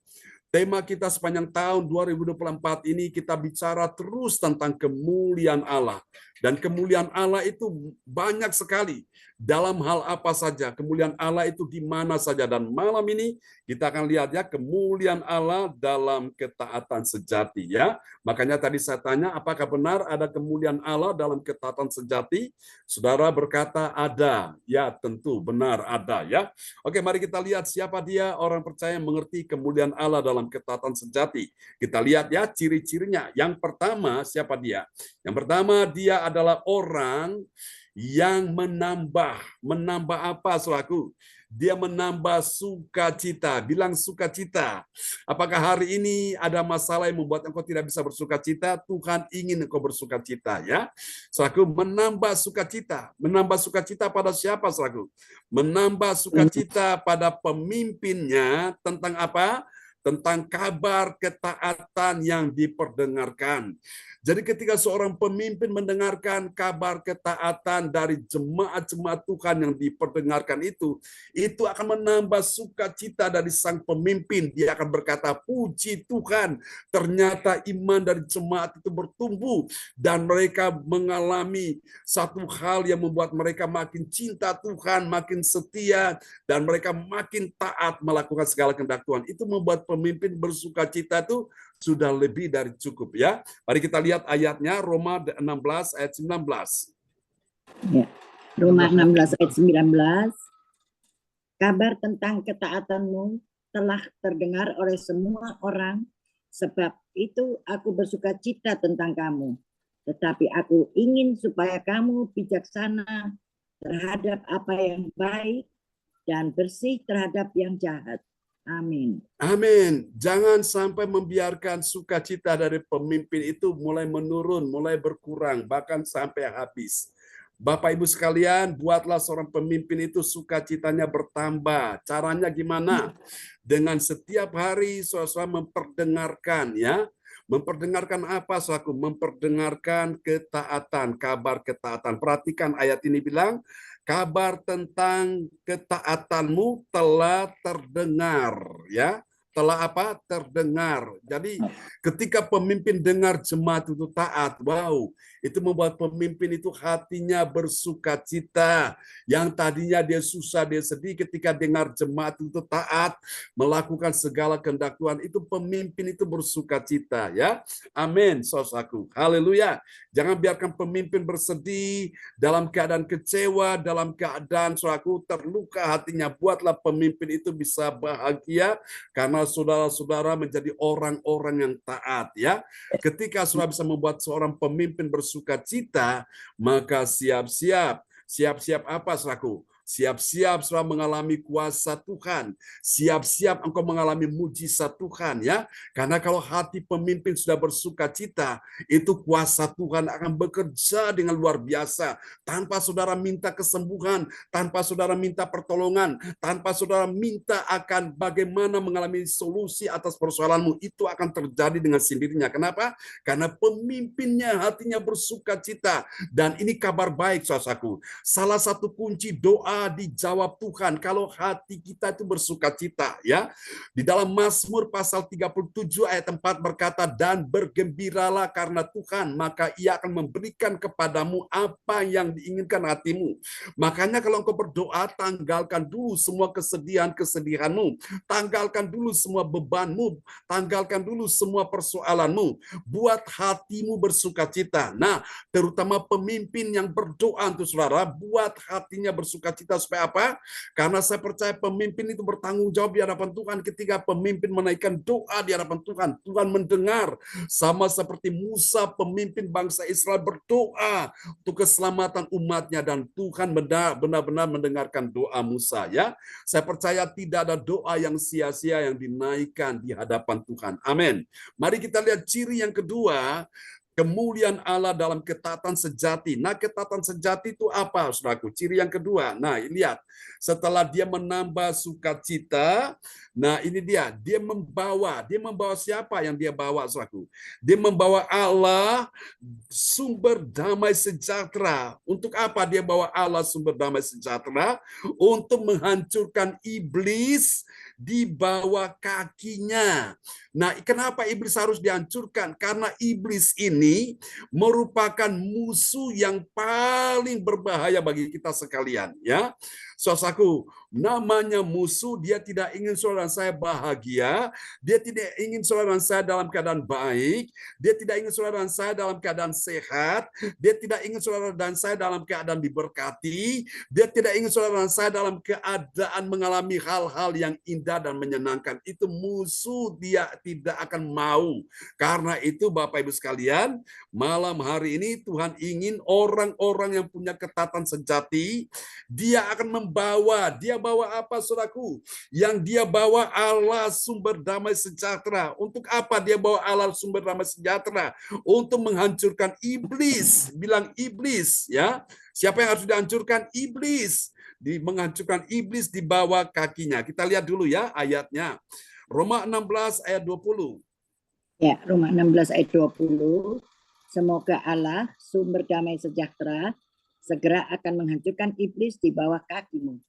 tema kita sepanjang tahun 2024 ini kita bicara terus tentang kemuliaan Allah. Dan kemuliaan Allah itu banyak sekali. Dalam hal apa saja, kemuliaan Allah itu di mana saja. Dan malam ini kita akan lihat ya, kemuliaan Allah dalam ketaatan sejati ya. Makanya tadi saya tanya, apakah benar ada kemuliaan Allah dalam ketaatan sejati? Saudara berkata ada. Ya, tentu benar ada ya. Oke, mari kita lihat siapa dia orang percaya yang mengerti kemuliaan Allah dalam ketaatan sejati. Kita lihat ya ciri-cirinya. Yang pertama, siapa dia? Yang pertama, dia adalah orang yang menambah apa, saudaraku? dia menambah sukacita. Bilang sukacita. Apakah hari ini ada masalah yang membuat engkau tidak bisa bersukacita? Tuhan ingin engkau bersukacita, ya. Saudaraku, menambah sukacita. Menambah sukacita pada siapa, saudaraku? Menambah sukacita pada pemimpinnya tentang apa? Tentang kabar ketaatan yang diperdengarkan. Jadi ketika seorang pemimpin mendengarkan kabar ketaatan dari jemaat-jemaat Tuhan yang diperdengarkan itu akan menambah sukacita dari sang pemimpin. Dia akan berkata, puji Tuhan, ternyata iman dari jemaat itu bertumbuh dan mereka mengalami satu hal yang membuat mereka makin cinta Tuhan, makin setia, dan mereka makin taat melakukan segala kehendak Tuhan. Itu membuat pemimpin bersukacita itu sudah lebih dari cukup, ya. Mari kita lihat ayatnya, Roma 16 ayat 19. Ya. Roma 16 ayat 19. Kabar tentang ketaatanmu telah terdengar oleh semua orang, sebab itu aku bersukacita tentang kamu. Tetapi aku ingin supaya kamu bijaksana terhadap apa yang baik dan bersih terhadap yang jahat. Amin. Amin. Jangan sampai membiarkan sukacita dari pemimpin itu mulai menurun, mulai berkurang, bahkan sampai habis. Bapak Ibu sekalian, buatlah seorang pemimpin itu sukacitanya bertambah. Caranya gimana? Dengan setiap hari saudara memperdengarkan, ya. Memperdengarkan apa, saudaraku? Memperdengarkan ketaatan, kabar ketaatan. Perhatikan ayat ini bilang, kabar tentang ketaatanmu telah terdengar, ya. Telah apa? Terdengar. Jadi ketika pemimpin dengar jemaat itu taat, wow, itu membuat pemimpin itu hatinya bersukacita. Yang tadinya dia susah, dia sedih ketika dengar jemaat itu taat, melakukan segala kehendak Tuhan, itu pemimpin itu bersukacita, ya. Amin, saudaraku. Haleluya. Jangan biarkan pemimpin bersedih, dalam keadaan kecewa, dalam keadaan saudaraku terluka hatinya. Buatlah pemimpin itu bisa bahagia karena saudara-saudara menjadi orang-orang yang taat, ya. Ketika saudara bisa membuat seorang pemimpin bersukacita, maka siap-siap apa, saudaraku? Siap-siap saudara mengalami kuasa Tuhan. Siap-siap engkau mengalami mujizat Tuhan, ya. Karena kalau hati pemimpin sudah bersukacita, itu kuasa Tuhan akan bekerja dengan luar biasa. Tanpa saudara minta kesembuhan, tanpa saudara minta pertolongan, tanpa saudara minta akan bagaimana mengalami solusi atas persoalanmu, itu akan terjadi dengan sendirinya. Kenapa? Karena pemimpinnya hatinya bersukacita. Dan ini kabar baik, saudaraku. Salah satu kunci doa dijawab Tuhan kalau hati kita itu bersukacita, ya. Di dalam Mazmur pasal 37 ayat 4 berkata, dan bergembiralah karena Tuhan, maka Ia akan memberikan kepadamu apa yang diinginkan hatimu. Makanya kalau engkau berdoa, tanggalkan dulu semua kesedihan-kesedihanmu, tanggalkan dulu semua bebanmu, tanggalkan dulu semua persoalanmu, buat hatimu bersukacita. Nah, terutama pemimpin yang berdoa untuk saudara, buat hatinya bersukacita supaya apa? Karena saya percaya pemimpin itu bertanggung jawab di hadapan Tuhan. Ketika pemimpin menaikkan doa di hadapan Tuhan, Tuhan mendengar. Sama seperti Musa, pemimpin bangsa Israel, berdoa untuk keselamatan umatnya, dan Tuhan benar-benar mendengarkan doa Musa, ya. Saya percaya tidak ada doa yang sia-sia yang dinaikkan di hadapan Tuhan. Amin. Mari kita lihat ciri yang kedua, kemuliaan Allah dalam ketaatan sejati. Nah, ketaatan sejati itu apa, saudaraku? Ciri yang kedua. Nah, lihat. Setelah dia menambah sukacita, nah ini dia membawa siapa yang dia bawa, saudaraku? Dia membawa Allah, sumber damai sejahtera. Untuk apa dia bawa Allah, sumber damai sejahtera? Untuk menghancurkan iblis di bawah kakinya. Nah, kenapa iblis harus dihancurkan? Karena iblis ini merupakan musuh yang paling berbahaya bagi kita sekalian, ya. Saudaraku, namanya musuh, dia tidak ingin saudara dan saya bahagia, dia tidak ingin saudara dan saya dalam keadaan baik, dia tidak ingin saudara dan saya dalam keadaan sehat, dia tidak ingin saudara dan saya dalam keadaan diberkati, dia tidak ingin saudara dan saya dalam keadaan mengalami hal-hal yang indah dan menyenangkan. Itu musuh, dia tidak akan mau. Karena itu Bapak Ibu sekalian, malam hari ini Tuhan ingin orang-orang yang punya ketaatan sejati, dia akan membawa, dia bawa apa, saudaraku? Yang dia bawa Allah sumber damai sejahtera. Untuk apa dia bawa Allah sumber damai sejahtera? Untuk menghancurkan iblis. Bilang iblis, ya. Siapa yang harus dihancurkan? Iblis. Menghancurkan iblis di bawah kakinya. Kita lihat dulu ya ayatnya. Roma 16 ayat 20. Ya, Roma 16 ayat 20. Semoga Allah sumber damai sejahtera segera akan menghancurkan iblis di bawah kakimu.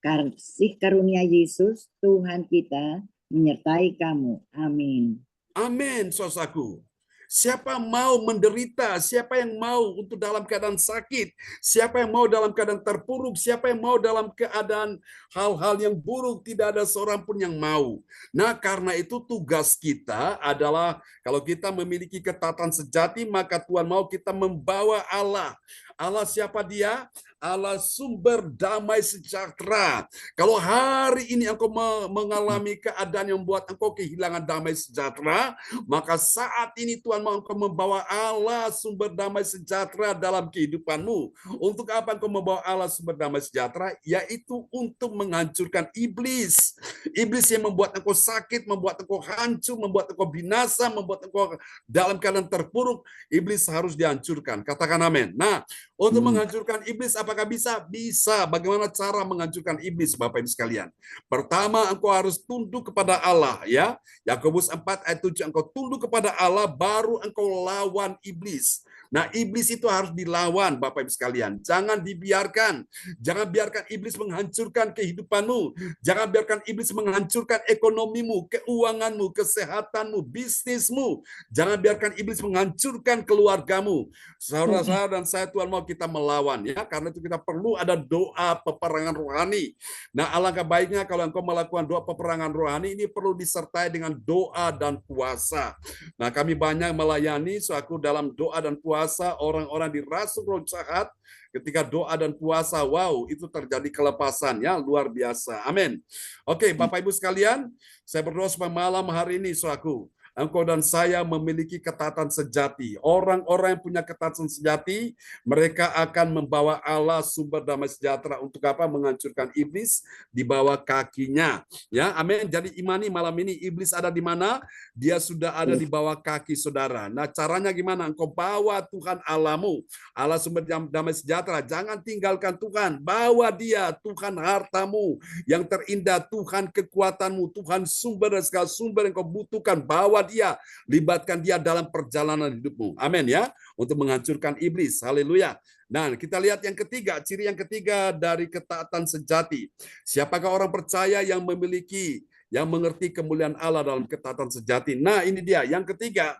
Kasih karunia Yesus Tuhan kita menyertai kamu. Amin. Amin, saudaraku. Siapa mau menderita, siapa yang mau untuk dalam keadaan sakit, siapa yang mau dalam keadaan terpuruk, siapa yang mau dalam keadaan hal-hal yang buruk, tidak ada seorang pun yang mau. Nah, karena itu tugas kita adalah kalau kita memiliki ketaatan sejati, maka Tuhan mau kita membawa Allah. Allah siapa dia? Allah sumber damai sejahtera. Kalau hari ini engkau mengalami keadaan yang membuat engkau kehilangan damai sejahtera, maka saat ini Tuhan mau engkau membawa Allah sumber damai sejahtera dalam kehidupanmu. Untuk apa engkau membawa Allah sumber damai sejahtera? Yaitu untuk menghancurkan iblis. Iblis yang membuat engkau sakit, membuat engkau hancur, membuat engkau binasa, membuat engkau dalam keadaan terpuruk. Iblis harus dihancurkan. Katakan amin. Nah, untuk menghancurkan iblis apakah bisa? Bisa. Bagaimana cara menghancurkan iblis, Bapak Ibu sekalian? Pertama, engkau harus tunduk kepada Allah, ya. Yakobus 4 ayat 7, engkau tunduk kepada Allah, baru engkau lawan iblis. Nah, iblis itu harus dilawan, Bapak Ibu sekalian. Jangan dibiarkan. Jangan biarkan iblis menghancurkan kehidupanmu. Jangan biarkan iblis menghancurkan ekonomimu, keuanganmu, kesehatanmu, bisnismu. Jangan biarkan iblis menghancurkan keluargamu. Saudara-saudara dan saya, Tuhan mau kita melawan, ya. Karena itu kita perlu ada doa peperangan rohani. Nah, alangkah baiknya kalau engkau melakukan doa peperangan rohani, ini perlu disertai dengan doa dan puasa. Nah, kami banyak melayani suatu dalam doa dan puasa, orang-orang dirasuk roh jahat ketika doa dan puasa. Wow, itu terjadi kelepasan, ya, luar biasa. Amin. Oke, Bapak Ibu sekalian, saya berdoa supaya malam hari ini, saudaraku, engkau dan saya memiliki ketaatan sejati. Orang-orang yang punya ketaatan sejati, mereka akan membawa Allah sumber damai sejahtera. Untuk apa? Menghancurkan iblis di bawah kakinya. Ya, amin. Jadi imani malam ini iblis ada di mana? Dia sudah ada di bawah kaki saudara. Nah, caranya gimana? Engkau bawa Tuhan Allahmu, Allah sumber damai sejahtera. Jangan tinggalkan Tuhan. Bawa dia, Tuhan hartamu yang terindah, Tuhan kekuatanmu, Tuhan sumber dan segala sumber yang kau butuhkan. Bawa dia, libatkan dia dalam perjalanan hidupmu. Amin, ya, untuk menghancurkan iblis. Haleluya. Nah, kita lihat yang ketiga, ciri yang ketiga dari ketaatan sejati. Siapakah orang percaya yang memiliki, yang mengerti kemuliaan Allah dalam ketaatan sejati? Nah, ini dia. Yang ketiga,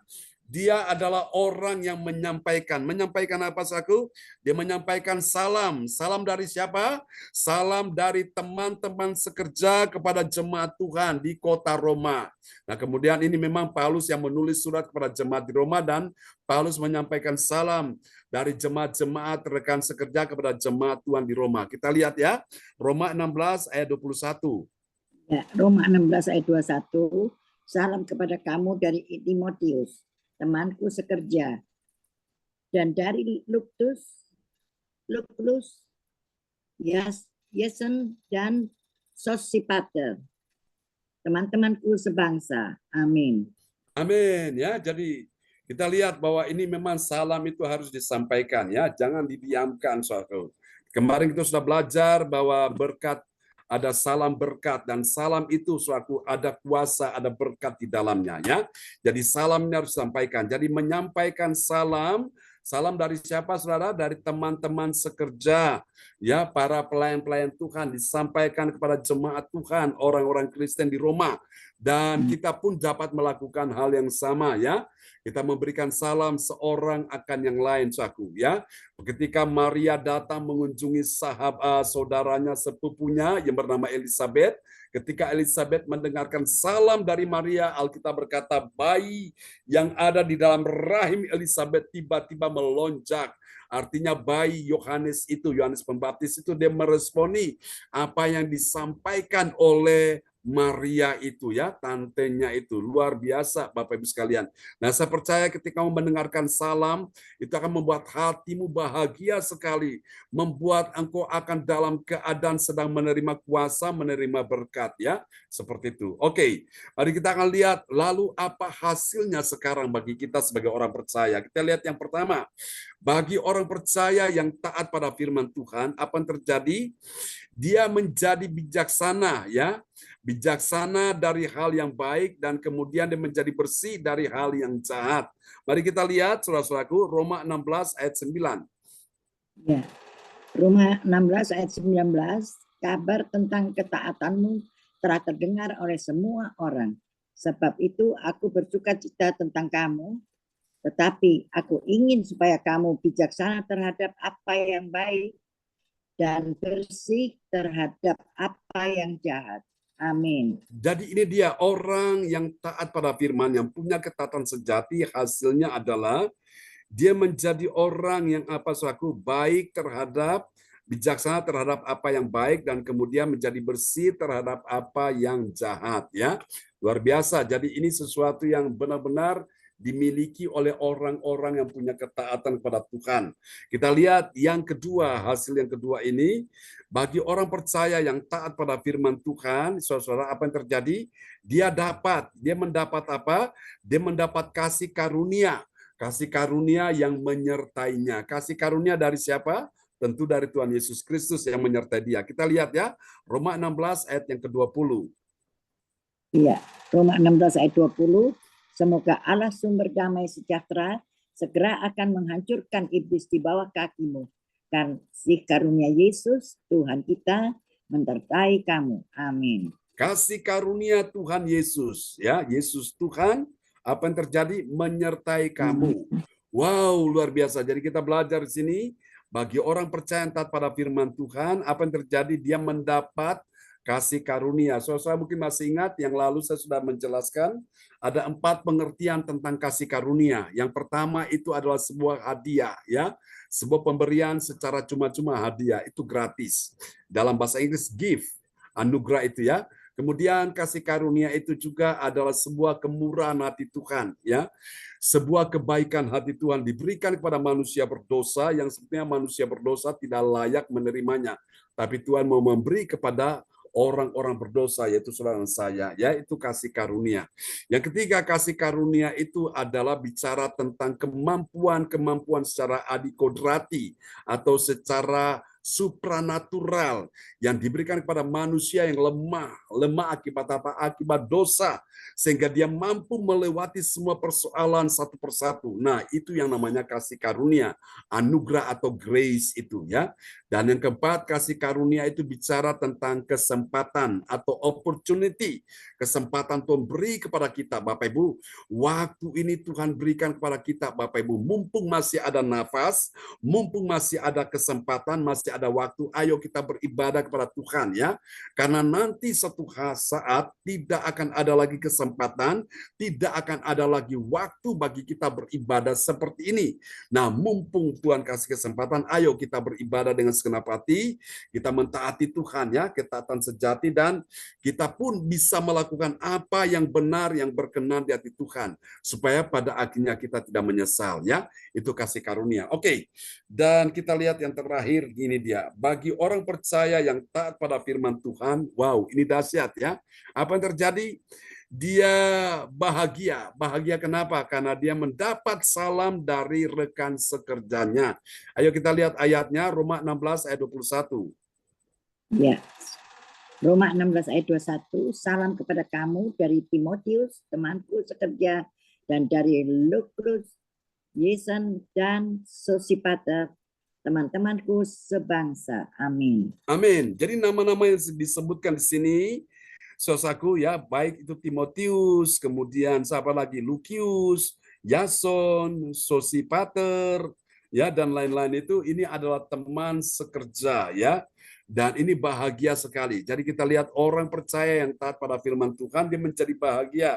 dia adalah orang yang menyampaikan. Menyampaikan apa, saudaraku? Dia menyampaikan salam. Salam dari siapa? Salam dari teman-teman sekerja kepada jemaat Tuhan di kota Roma. Nah, kemudian ini memang Paulus yang menulis surat kepada jemaat di Roma, dan Paulus menyampaikan salam dari jemaat-jemaat rekan sekerja kepada jemaat Tuhan di Roma. Kita lihat ya, Roma 16 ayat 21. Ya, Roma 16 ayat 21. Salam kepada kamu dari Timotius, temanku sekerja, dan dari Luklus, Yesen, dan Sosipater, teman-temanku sebangsa. Amin. Amin, ya. Jadi kita lihat bahwa ini memang salam itu harus disampaikan, ya. Jangan didiamkan, saudara. Kemarin kita sudah belajar bahwa berkat, ada salam berkat, dan salam itu suatu ada kuasa, ada berkat di dalamnya, ya. Jadi salamnya harus disampaikan. Jadi menyampaikan salam dari siapa, saudara? Dari teman-teman sekerja, ya, para pelayan-pelayan Tuhan, disampaikan kepada jemaat Tuhan, orang-orang Kristen di Roma. Dan kita pun dapat melakukan hal yang sama, ya. Kita memberikan salam seorang akan yang lain, saudaraku, ya. Ketika Maria datang mengunjungi saudaranya sepupunya yang bernama Elizabeth, ketika Elizabeth mendengarkan salam dari Maria, Alkitab berkata bayi yang ada di dalam rahim Elizabeth tiba-tiba melonjak. Artinya bayi Yohanes Pembaptis itu dia meresponi apa yang disampaikan oleh Maria itu ya, tantenya itu luar biasa Bapak Ibu sekalian. Nah, saya percaya ketika kamu mendengarkan salam, itu akan membuat hatimu bahagia sekali, membuat engkau akan dalam keadaan sedang menerima kuasa, menerima berkat ya, seperti itu. Oke, mari kita akan lihat lalu apa hasilnya sekarang bagi kita sebagai orang percaya. Kita lihat yang pertama, bagi orang percaya yang taat pada firman Tuhan, apa yang terjadi? Dia menjadi bijaksana ya, bijaksana dari hal yang baik dan kemudian dia menjadi bersih dari hal yang jahat. Mari kita lihat saudara-saudaraku Roma 16 ayat 9. Ya. Roma 16 ayat 19, kabar tentang ketaatanmu telah terdengar oleh semua orang. Sebab itu aku bersukacita tentang kamu, tetapi aku ingin supaya kamu bijaksana terhadap apa yang baik dan bersih terhadap apa yang jahat. Amin. Jadi ini dia orang yang taat pada firman, yang punya ketaatan sejati, hasilnya adalah dia menjadi orang yang baik terhadap, bijaksana terhadap apa yang baik, dan kemudian menjadi bersih terhadap apa yang jahat ya. Luar biasa. Jadi ini sesuatu yang benar-benar dimiliki oleh orang-orang yang punya ketaatan kepada Tuhan. Kita lihat yang kedua, hasil yang kedua ini, bagi orang percaya yang taat pada firman Tuhan, saudara-saudara, apa yang terjadi? Dia mendapat apa? Dia mendapat kasih karunia. Kasih karunia yang menyertainya. Kasih karunia dari siapa? Tentu dari Tuhan Yesus Kristus yang menyertai dia. Kita lihat ya, Roma 16 ayat yang ke-20. Iya, Roma 16 ayat 20. Semoga Allah sumber damai sejahtera segera akan menghancurkan iblis di bawah kakimu. Kasih karunia Yesus Tuhan kita menyertai kamu. Amin. Kasih karunia Tuhan Yesus, ya, Yesus Tuhan, apa yang terjadi? Menyertai kamu. Wow, luar biasa. Jadi kita belajar di sini, bagi orang percaya taat pada firman Tuhan, apa yang terjadi? Dia mendapat kasih karunia. Saudara mungkin masih ingat yang lalu saya sudah menjelaskan ada 4 pengertian tentang kasih karunia. Yang pertama itu adalah sebuah hadiah, ya, sebuah pemberian secara cuma-cuma, hadiah itu gratis. Dalam bahasa Inggris gift, anugerah itu ya. Kemudian kasih karunia itu juga adalah sebuah kemurahan hati Tuhan, ya, sebuah kebaikan hati Tuhan diberikan kepada manusia berdosa yang sebenarnya manusia berdosa tidak layak menerimanya, tapi Tuhan mau memberi kepada orang-orang berdosa, yaitu saudara dan saya, yaitu kasih karunia. Yang ketiga, kasih karunia itu adalah bicara tentang kemampuan secara adikodrati atau secara supranatural yang diberikan kepada manusia yang lemah akibat apa? Akibat dosa, sehingga dia mampu melewati semua persoalan satu persatu. Nah, itu yang namanya kasih karunia, anugerah atau grace itu ya. Dan yang keempat, kasih karunia itu bicara tentang kesempatan atau opportunity. Kesempatan Tuhan beri kepada kita, Bapak Ibu. Waktu ini Tuhan berikan kepada kita, Bapak Ibu. Mumpung masih ada nafas, mumpung masih ada kesempatan, masih ada waktu, ayo kita beribadah kepada Tuhan ya. Karena nanti satu saat tidak akan ada lagi kesempatan, tidak akan ada lagi waktu bagi kita beribadah seperti ini. Nah, mumpung Tuhan kasih kesempatan, ayo kita beribadah dengan segenap hati, kita mentaati Tuhan ya, ketaatan sejati, dan kita pun bisa melakukan apa yang benar, yang berkenan di hati Tuhan, supaya pada akhirnya kita tidak menyesal ya. Itu kasih karunia. Oke. Dan kita lihat yang terakhir, ini dia. Bagi orang percaya yang taat pada firman Tuhan, wow, ini dahsyat ya. Apa yang terjadi? Dia bahagia. Bahagia kenapa? Karena dia mendapat salam dari rekan sekerjanya. Ayo kita lihat ayatnya, Roma 16 ayat 21. Ya. Roma 16 ayat 21, salam kepada kamu dari Timotius, temanku sekerja, dan dari Lucius, Yason, dan Sosipater, teman-temanku sebangsa. Amin. Amin. Jadi nama-nama yang disebutkan di sini, saudaraku ya, baik itu Timotius, kemudian siapa lagi? Lucius, Yason, Sosipater, ya, dan lain-lain itu, ini adalah teman sekerja ya. Dan ini bahagia sekali. Jadi kita lihat orang percaya yang taat pada firman Tuhan, dia menjadi bahagia.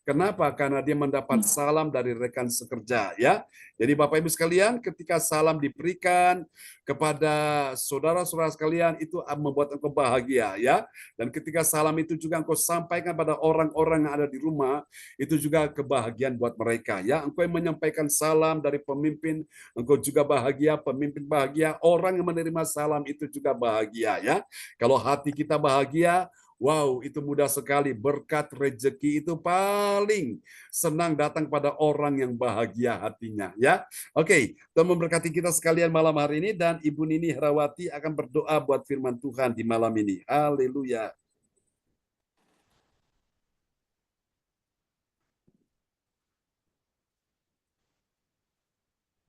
Kenapa? Karena dia mendapat salam dari rekan sekerja, ya. Jadi Bapak Ibu sekalian, ketika salam diberikan kepada saudara-saudara sekalian, itu membuat engkau bahagia, ya. Dan ketika salam itu juga engkau sampaikan pada orang-orang yang ada di rumah, itu juga kebahagiaan buat mereka, ya. Engkau yang menyampaikan salam dari pemimpin, engkau juga bahagia, pemimpin bahagia, orang yang menerima salam itu juga bahagia, ya. Kalau hati kita bahagia, wow, itu mudah sekali. Berkat rezeki itu paling senang datang pada orang yang bahagia hatinya, ya. Oke, Tuhan memberkati kita sekalian malam hari ini, dan Ibu Nini Herawati akan berdoa buat firman Tuhan di malam ini. Haleluya.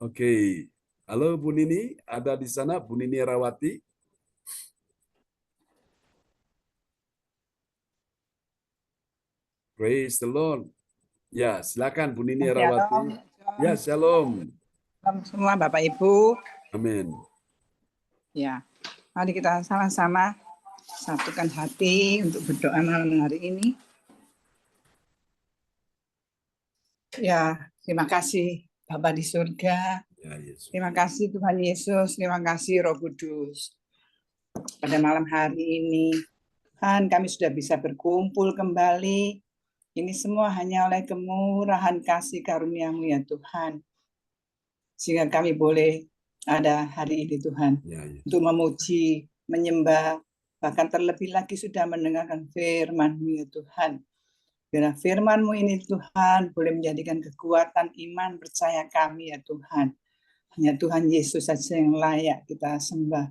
Oke. Halo Bu Nini, ada di sana Bu Nini Herawati? Praise the Lord. Ya, silakan Bu Nini Herawati. Ya, shalom. Shalom semua Bapak Ibu. Amin. Ya, mari kita sama-sama satukan hati untuk berdoa malam hari ini. Ya, terima kasih Bapa di surga. Ya, Yesus. Terima kasih Tuhan Yesus. Terima kasih Roh Kudus. Pada malam hari ini, Tuhan, kami sudah bisa berkumpul kembali. Ini semua hanya oleh kemurahan kasih karunia-Mu ya Tuhan. Sehingga kami boleh ada hari ini Tuhan. Ya, Yesus. Untuk memuji, menyembah, bahkan terlebih lagi sudah mendengarkan firman-Mu ya Tuhan. Biar firman-Mu ini Tuhan boleh menjadikan kekuatan iman percaya kami ya Tuhan. Hanya Tuhan Yesus saja yang layak kita sembah.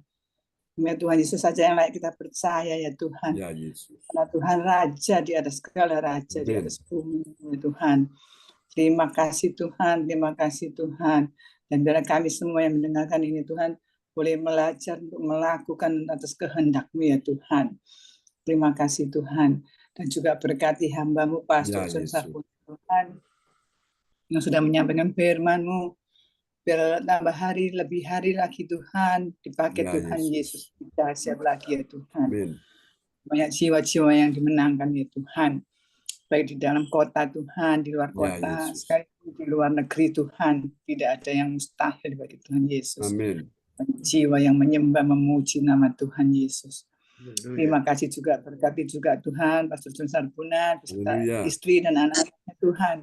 Hanya Tuhan Yesus saja yang layak kita percaya ya Tuhan. Ya, Yesus. Karena Tuhan Raja di atas segala raja, di Amin. atas bumi ya Tuhan. Terima kasih Tuhan, terima kasih Tuhan. Dan biar kami semua yang mendengarkan ini Tuhan boleh belajar untuk melakukan atas kehendak-Mu ya Tuhan. Terima kasih Tuhan. Dan juga berkati hamba-Mu Pastor Ya, John Yesus. Saputra Tuhan yang sudah menyampaikan firman-Mu. Biar tambah hari lebih hari lagi Tuhan, dipakai Ya, Tuhan Yesus. Yesus dahsyat lagi ya Tuhan. Amin. Banyak jiwa-jiwa yang dimenangkan ya Tuhan, baik di dalam kota Tuhan, di luar Ya, kota, Yesus. sekalipun di luar negeri Tuhan, tidak ada yang mustahil bagi Tuhan Yesus. Amin. Banyak jiwa yang menyembah memuji nama Tuhan Yesus. Haleluya. Terima kasih juga, berkati juga Tuhan Pastor John Sarbunan beserta Haleluya. istri dan anak-anaknya Tuhan.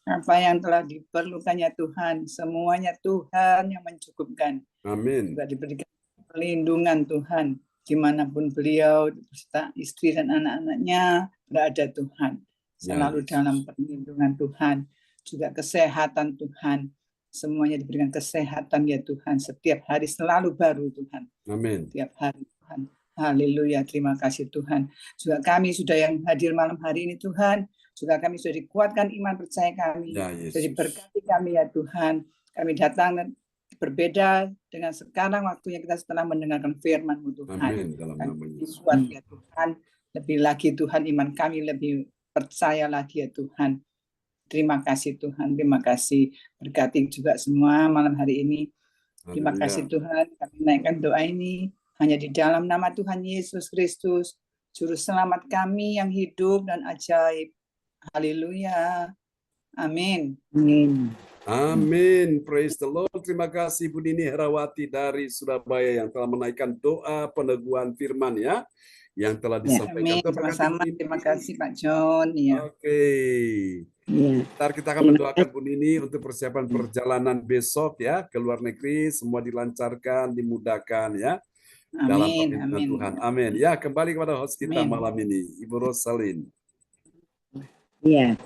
Apa yang telah diperlukannya Tuhan, semuanya Tuhan yang mencukupkan. Amin. Juga diberikan perlindungan Tuhan, dimanapun beliau beserta istri dan anak-anaknya berada Tuhan. Selalu Yesus. dalam perlindungan Tuhan. Juga kesehatan Tuhan. Semuanya diberikan kesehatan ya Tuhan. Setiap hari selalu baru Tuhan. Amin. Setiap hari Tuhan. Haleluya, terima kasih Tuhan. Juga kami sudah yang hadir malam hari ini Tuhan. Juga kami sudah dikuatkan iman percaya kami. Ya, Sudah Yesus. diberkati kami ya Tuhan. Kami datang berbeda dengan sekarang waktunya kita setelah mendengarkan firman-Mu Tuhan. Amin. Dalam nama Kami Yesus. kuat ya Tuhan. Lebih lagi Tuhan, iman kami lebih percaya lagi ya Tuhan. Terima kasih Tuhan, terima kasih. Berkati juga semua malam hari ini. Terima Haleluya. kasih Tuhan, kami naikkan doa ini hanya di dalam nama Tuhan Yesus Kristus, Juru Selamat kami yang hidup dan ajaib. Haleluya. Amin. Amin. Amin. Praise the Lord. Terima kasih Bu Nini Herawati dari Surabaya yang telah menaikkan doa peneguhan firman, ya, yang telah Ya. disampaikan. Amin. Tuhan berkati Sama-sama. Bu Nini. Terima kasih Pak John. Ya. Oke. Ya. Ntar kita akan Terima mendoakan Bu Nini untuk persiapan perjalanan besok, ya, ke luar negeri, semua dilancarkan, dimudahkan, ya, dalam Amin. pemerintahan Amin. Tuhan. Amin. Ya, kembali kepada host kita Amin. malam ini, Ibu Rosalin. Ya.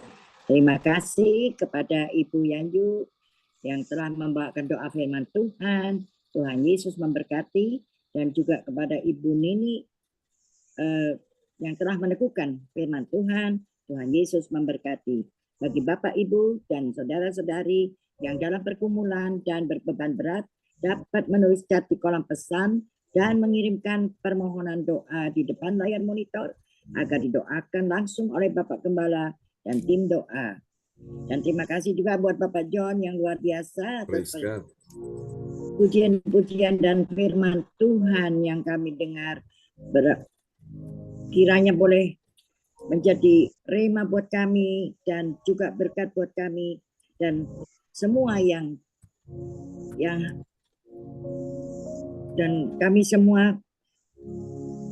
Terima kasih kepada Ibu Yanyu yang telah membawakan doa firman Tuhan. Tuhan Yesus memberkati, dan juga kepada Ibu Nini yang telah meneguhkan firman Tuhan. Tuhan Yesus memberkati. Bagi Bapak, Ibu, dan saudara-saudari yang dalam pergumulan dan berbeban berat, dapat menulis chat di kolom pesan dan mengirimkan permohonan doa di depan layar monitor agar didoakan langsung oleh Bapak Gembala dan tim doa. Dan terima kasih juga buat Bapak John yang luar biasa atas Praise God. pujian-pujian dan firman Tuhan yang kami dengar kiranya boleh menjadi rema buat kami dan juga berkat buat kami dan semua yang dan kami semua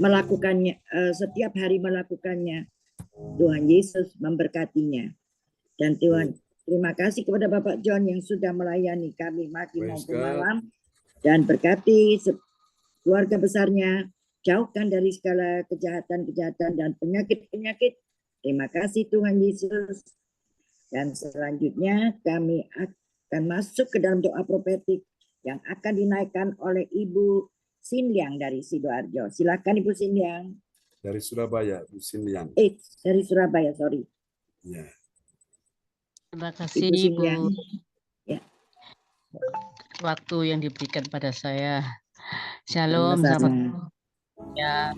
melakukannya, setiap hari melakukannya. Tuhan Yesus memberkatinya. Dan Tuhan, terima kasih kepada Bapak John yang sudah melayani kami pagi maupun malam, dan berkati keluarga besarnya, jauhkan dari segala kejahatan-kejahatan dan penyakit-penyakit. Terima kasih Tuhan Yesus. Dan selanjutnya kami akan masuk ke dalam doa profetik yang akan dinaikkan oleh Ibu Sinliang dari Sidoarjo. Silakan Ibu Sinliang. Dari Surabaya, Bu Sinliang. Dari Surabaya, sorry. Ya. Terima kasih Ibu Sinliang. Bu. Ya. Waktu yang diberikan pada saya. Shalom, Sama-sama. sahabat. Ya.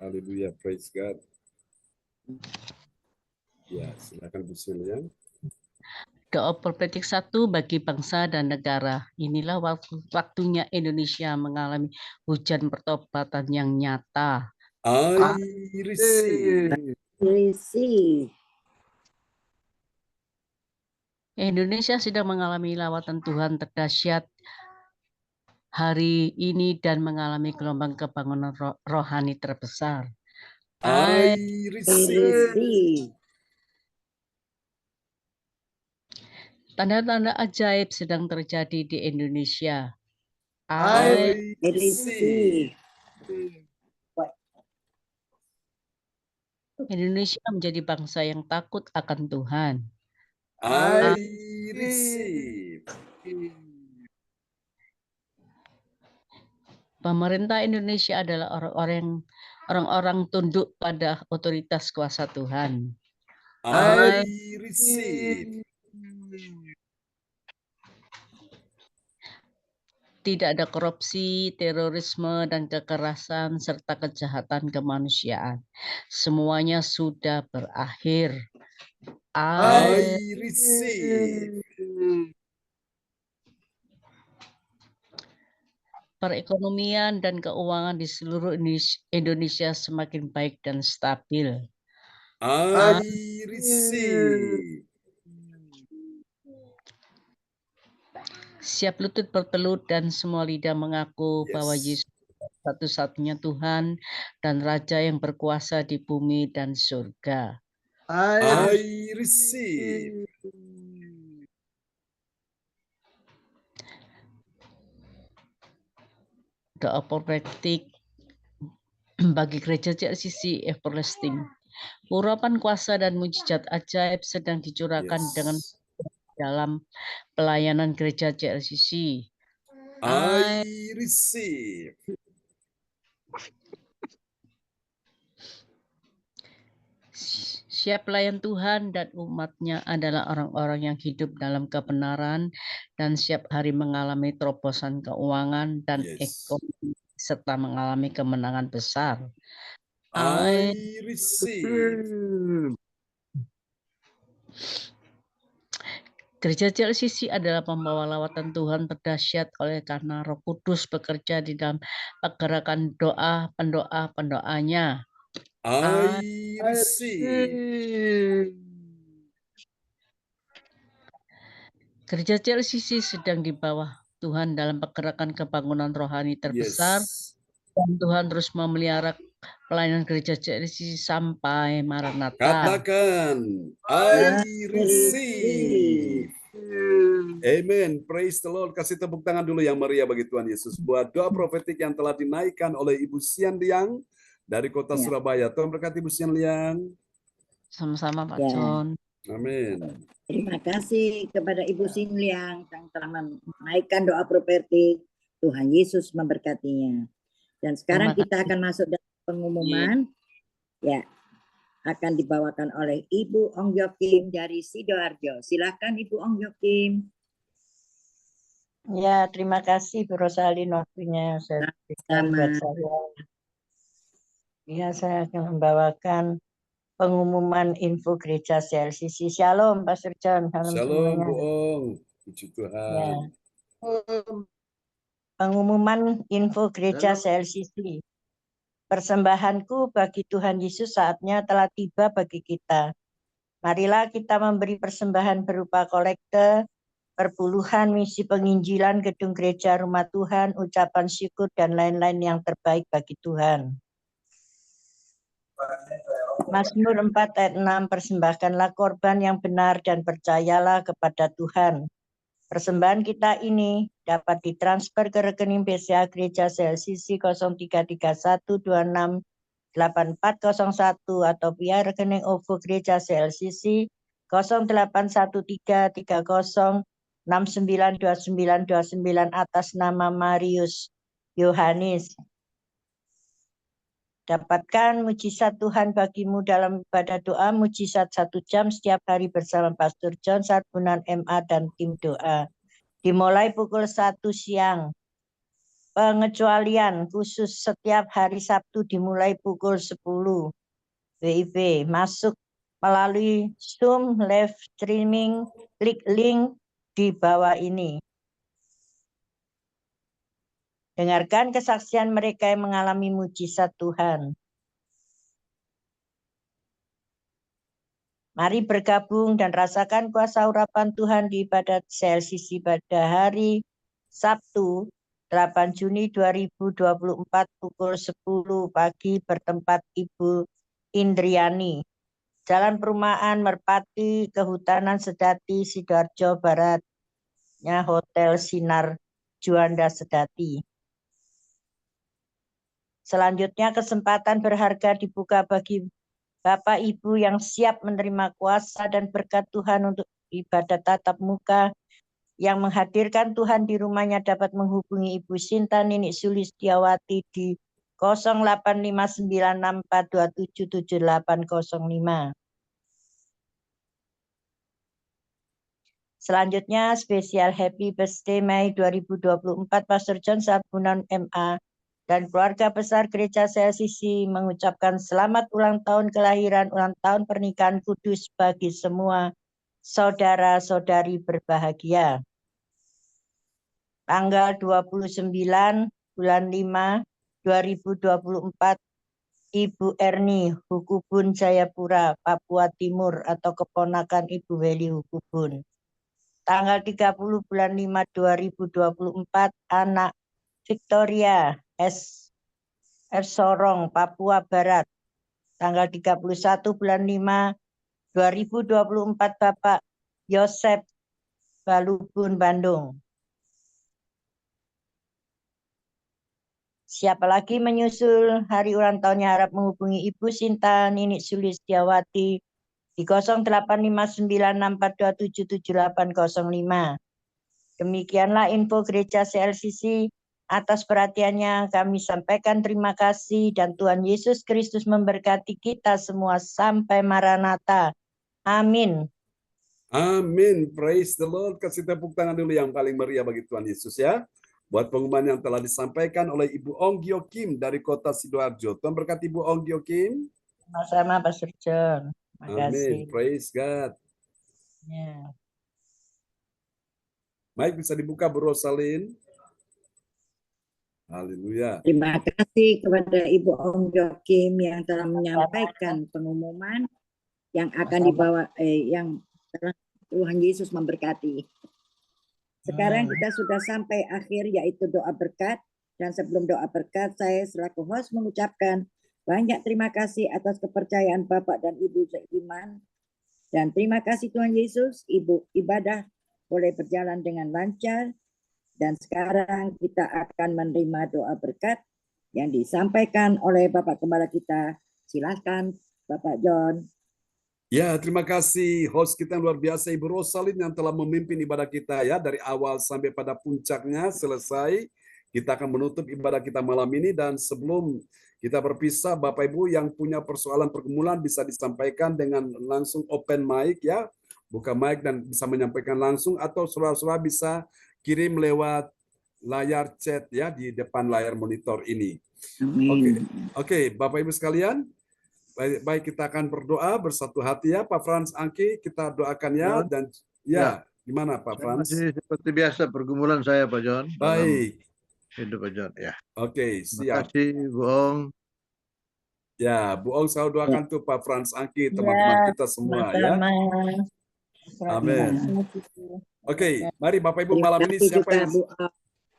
Haleluya, praise God. Ya, silakan Bu Sinliang. Doa profetik 1 bagi bangsa dan negara. Inilah waktunya Indonesia mengalami hujan pertobatan yang nyata. I receive. Indonesia sedang mengalami lawatan Tuhan terdahsyat hari ini dan mengalami gelombang kebangunan rohani terbesar. I receive. Tanda-tanda ajaib sedang terjadi di Indonesia. I receive. Indonesia menjadi bangsa yang takut akan Tuhan. I receive. Pemerintah Indonesia adalah orang-orang tunduk pada otoritas kuasa Tuhan. I receive. Tidak ada korupsi, terorisme, dan kekerasan, serta kejahatan kemanusiaan. Semuanya sudah berakhir. I receive. Perekonomian dan keuangan di seluruh Indonesia semakin baik dan stabil. I receive. Siap lutut bertelut dan semua lidah mengaku bahwa Yesus satu-satunya Tuhan dan Raja yang berkuasa di bumi dan surga. I receive. Doa profetik bagi gereja CLCC Everlasting. Urapan kuasa dan mujizat ajaib sedang dicurahkan dengan dalam pelayanan gereja CLCC. I receive. Siap pelayan Tuhan dan umatnya adalah orang-orang yang hidup dalam kebenaran dan siap hari mengalami terobosan keuangan dan ekonomi serta mengalami kemenangan besar. I receive. Gereja CLCC adalah pembawa lawatan Tuhan terdahsyat oleh karena Roh Kudus bekerja di dalam pergerakan pendoa-pendoanya. I receive. Gereja CLCC sedang di bawah Tuhan dalam pergerakan kebangunan rohani terbesar. Dan Tuhan terus memelihara pelayanan gereja CLCC sampai Maranatha. Katakan, I receive. Amen. Praise the Lord. Kasih tepuk tangan dulu yang meriah bagi Tuhan Yesus. Buat doa profetik yang telah dinaikkan oleh Ibu Sinliang dari kota Surabaya. Tuhan berkati Ibu Sinliang. Sama-sama Pak John. Amin. Terima kasih kepada Ibu Sinliang yang telah menaikkan doa profetik. Tuhan Yesus memberkatinya. Dan sekarang kita akan masuk dalam pengumuman. Ya, akan dibawakan oleh Ibu Ong Yokim dari Sidoarjo. Silakan Ibu Ong Yokim. Ya, terima kasih Bu Rosalin waktunya buat saya. Ya, saya akan membawakan pengumuman info gereja CLCC. Shalom, Pastor John. Salam Shalom, semuanya. Bu Ong. Puji Ya. Tuhan. Pengumuman info gereja CLCC. Persembahanku bagi Tuhan Yesus saatnya telah tiba bagi kita. Marilah kita memberi persembahan berupa kolekte, perpuluhan, misi penginjilan, gedung gereja, rumah Tuhan, ucapan syukur, dan lain-lain yang terbaik bagi Tuhan. Mazmur 4 ayat 6, persembahkanlah korban yang benar dan percayalah kepada Tuhan. Persembahan kita ini dapat ditransfer ke rekening BCA Gereja CLCC 0331268401 atau via rekening OVO Gereja CLCC 081330692929 atas nama Marius Yohanes. Dapatkan mujizat Tuhan bagimu dalam ibadah doa mujizat 1 jam setiap hari bersama Pastor John Sarbunan MA dan tim doa. Dimulai pukul 1 siang. Pengecualian khusus setiap hari Sabtu dimulai pukul 10 WIB. Masuk melalui Zoom live streaming, klik link di bawah ini. Dengarkan kesaksian mereka yang mengalami mujizat Tuhan. Mari bergabung dan rasakan kuasa urapan Tuhan di ibadat CLCC pada hari Sabtu 8 Juni 2024 pukul 10 pagi bertempat Ibu Indriani. Jalan Perumahan Merpati, Kehutanan Sedati, Sidoarjo Baratnya Hotel Sinar Juanda Sedati. Selanjutnya kesempatan berharga dibuka bagi Bapak Ibu yang siap menerima kuasa dan berkat Tuhan untuk ibadat tatap muka yang menghadirkan Tuhan di rumahnya dapat menghubungi Ibu Sinta Ninik Sulistiawati di 085964277805. Selanjutnya spesial Happy Birthday Mei 2024 Pastor John Sarbunan MA dan keluarga besar Gereja CLCC mengucapkan selamat ulang tahun kelahiran, ulang tahun pernikahan kudus bagi semua saudara-saudari berbahagia. Tanggal 29 bulan 5 2024 Ibu Erni Hukubun Jayapura, Papua Timur atau keponakan Ibu Weli Hukubun. Tanggal 30 bulan 5 2024 anak Victoria S. Sorong, Papua Barat. Tanggal 31 bulan 5 2024 Bapak Yosep Balubun, Bandung. Siapa lagi menyusul hari ulang tahunnya harap menghubungi Ibu Sinta Ninik Sulistiawati di 085964277805. Demikianlah info Gereja CLCC. Atas perhatiannya kami sampaikan terima kasih dan Tuhan Yesus Kristus memberkati kita semua sampai Maranatha. Amin. Amin. Praise the Lord. Kasih tepuk tangan dulu yang paling meriah bagi Tuhan Yesus ya. Buat pengumuman yang telah disampaikan oleh Ibu Ong Gio Kim dari kota Sidoarjo. Tuhan berkati Ibu Ong Gio Kim. Sama-sama Pastor John. Terima kasih. Amin. Praise God. Ya. Baik, bisa dibuka Bu Rosalin. Haleluya. Terima kasih kepada Ibu Ong Jokim yang telah menyampaikan pengumuman yang akan dibawa yang telah Tuhan Yesus memberkati. Sekarang kita sudah sampai akhir yaitu doa berkat, dan sebelum doa berkat saya selaku host mengucapkan banyak terima kasih atas kepercayaan Bapak dan Ibu seiman, dan terima kasih Tuhan Yesus, Ibu ibadah boleh berjalan dengan lancar. Dan sekarang kita akan menerima doa berkat yang disampaikan oleh Bapak Gembala kita. Silakan Bapak John. Ya, terima kasih host kita yang luar biasa Ibu Rosalin yang telah memimpin ibadah kita ya dari awal sampai pada puncaknya selesai. Kita akan menutup ibadah kita malam ini, dan sebelum kita berpisah, Bapak Ibu yang punya persoalan pergumulan bisa disampaikan dengan langsung open mic ya. Buka mic dan bisa menyampaikan langsung, atau saudara-saudara bisa kirim lewat layar chat ya di depan layar monitor ini. Amin. Oke, Bapak Ibu sekalian, baik kita akan berdoa bersatu hati ya, Pak Frans Angki, kita doakan ya, John? dan Ya. gimana Pak Saya Frans? masih seperti biasa pergumulan saya Pak John dalam Baik, hidup Pak John. Ya. oke, Terima siap. kasih Bu Ong. Ya, Bu Ong selalu doakan tuh Pak Frans Angki, teman-teman kita semua ya. Amin. Oke, mari Bapak Ibu Terima malam ini kasih siapa juga, yang Bu Ong.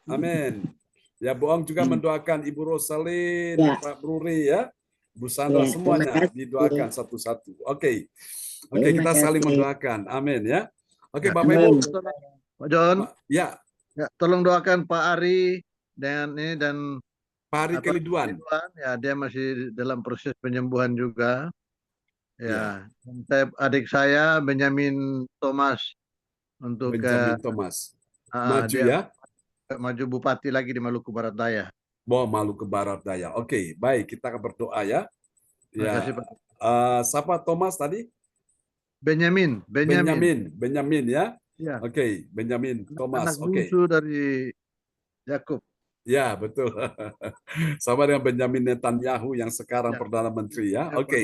Amin. Ya, Bu Ong juga mendoakan Ibu Rosalin, Ya. Pak Bruri ya, Bu Sandra, Ya, semuanya terima kasih. didoakan satu-satu. Oke, Terima kita saling kasih. mendoakan. Amin ya. Oke, Ya. Bapak Ibu. Pak John, Ya, ya, tolong doakan Pak Ari dan Pak Hari apa, Keliduan. ya dia masih dalam proses penyembuhan juga. Ya. Ya, dan adik saya Benjamin Thomas untuk Benjamin Thomas. Maju dia ya. maju bupati lagi di Maluku Barat Daya. Maluku Barat Daya. Oke, baik, kita akan berdoa ya. Terima Ya. kasih Pak. Siapa Thomas tadi? Benjamin. Benjamin ya. Ya. Oke, Benjamin Thomas. Anak Oke. bungsu dari Yakub. Ya, betul. Sama dengan Benjamin Netanyahu yang sekarang Ya. Perdana Menteri ya. Oke.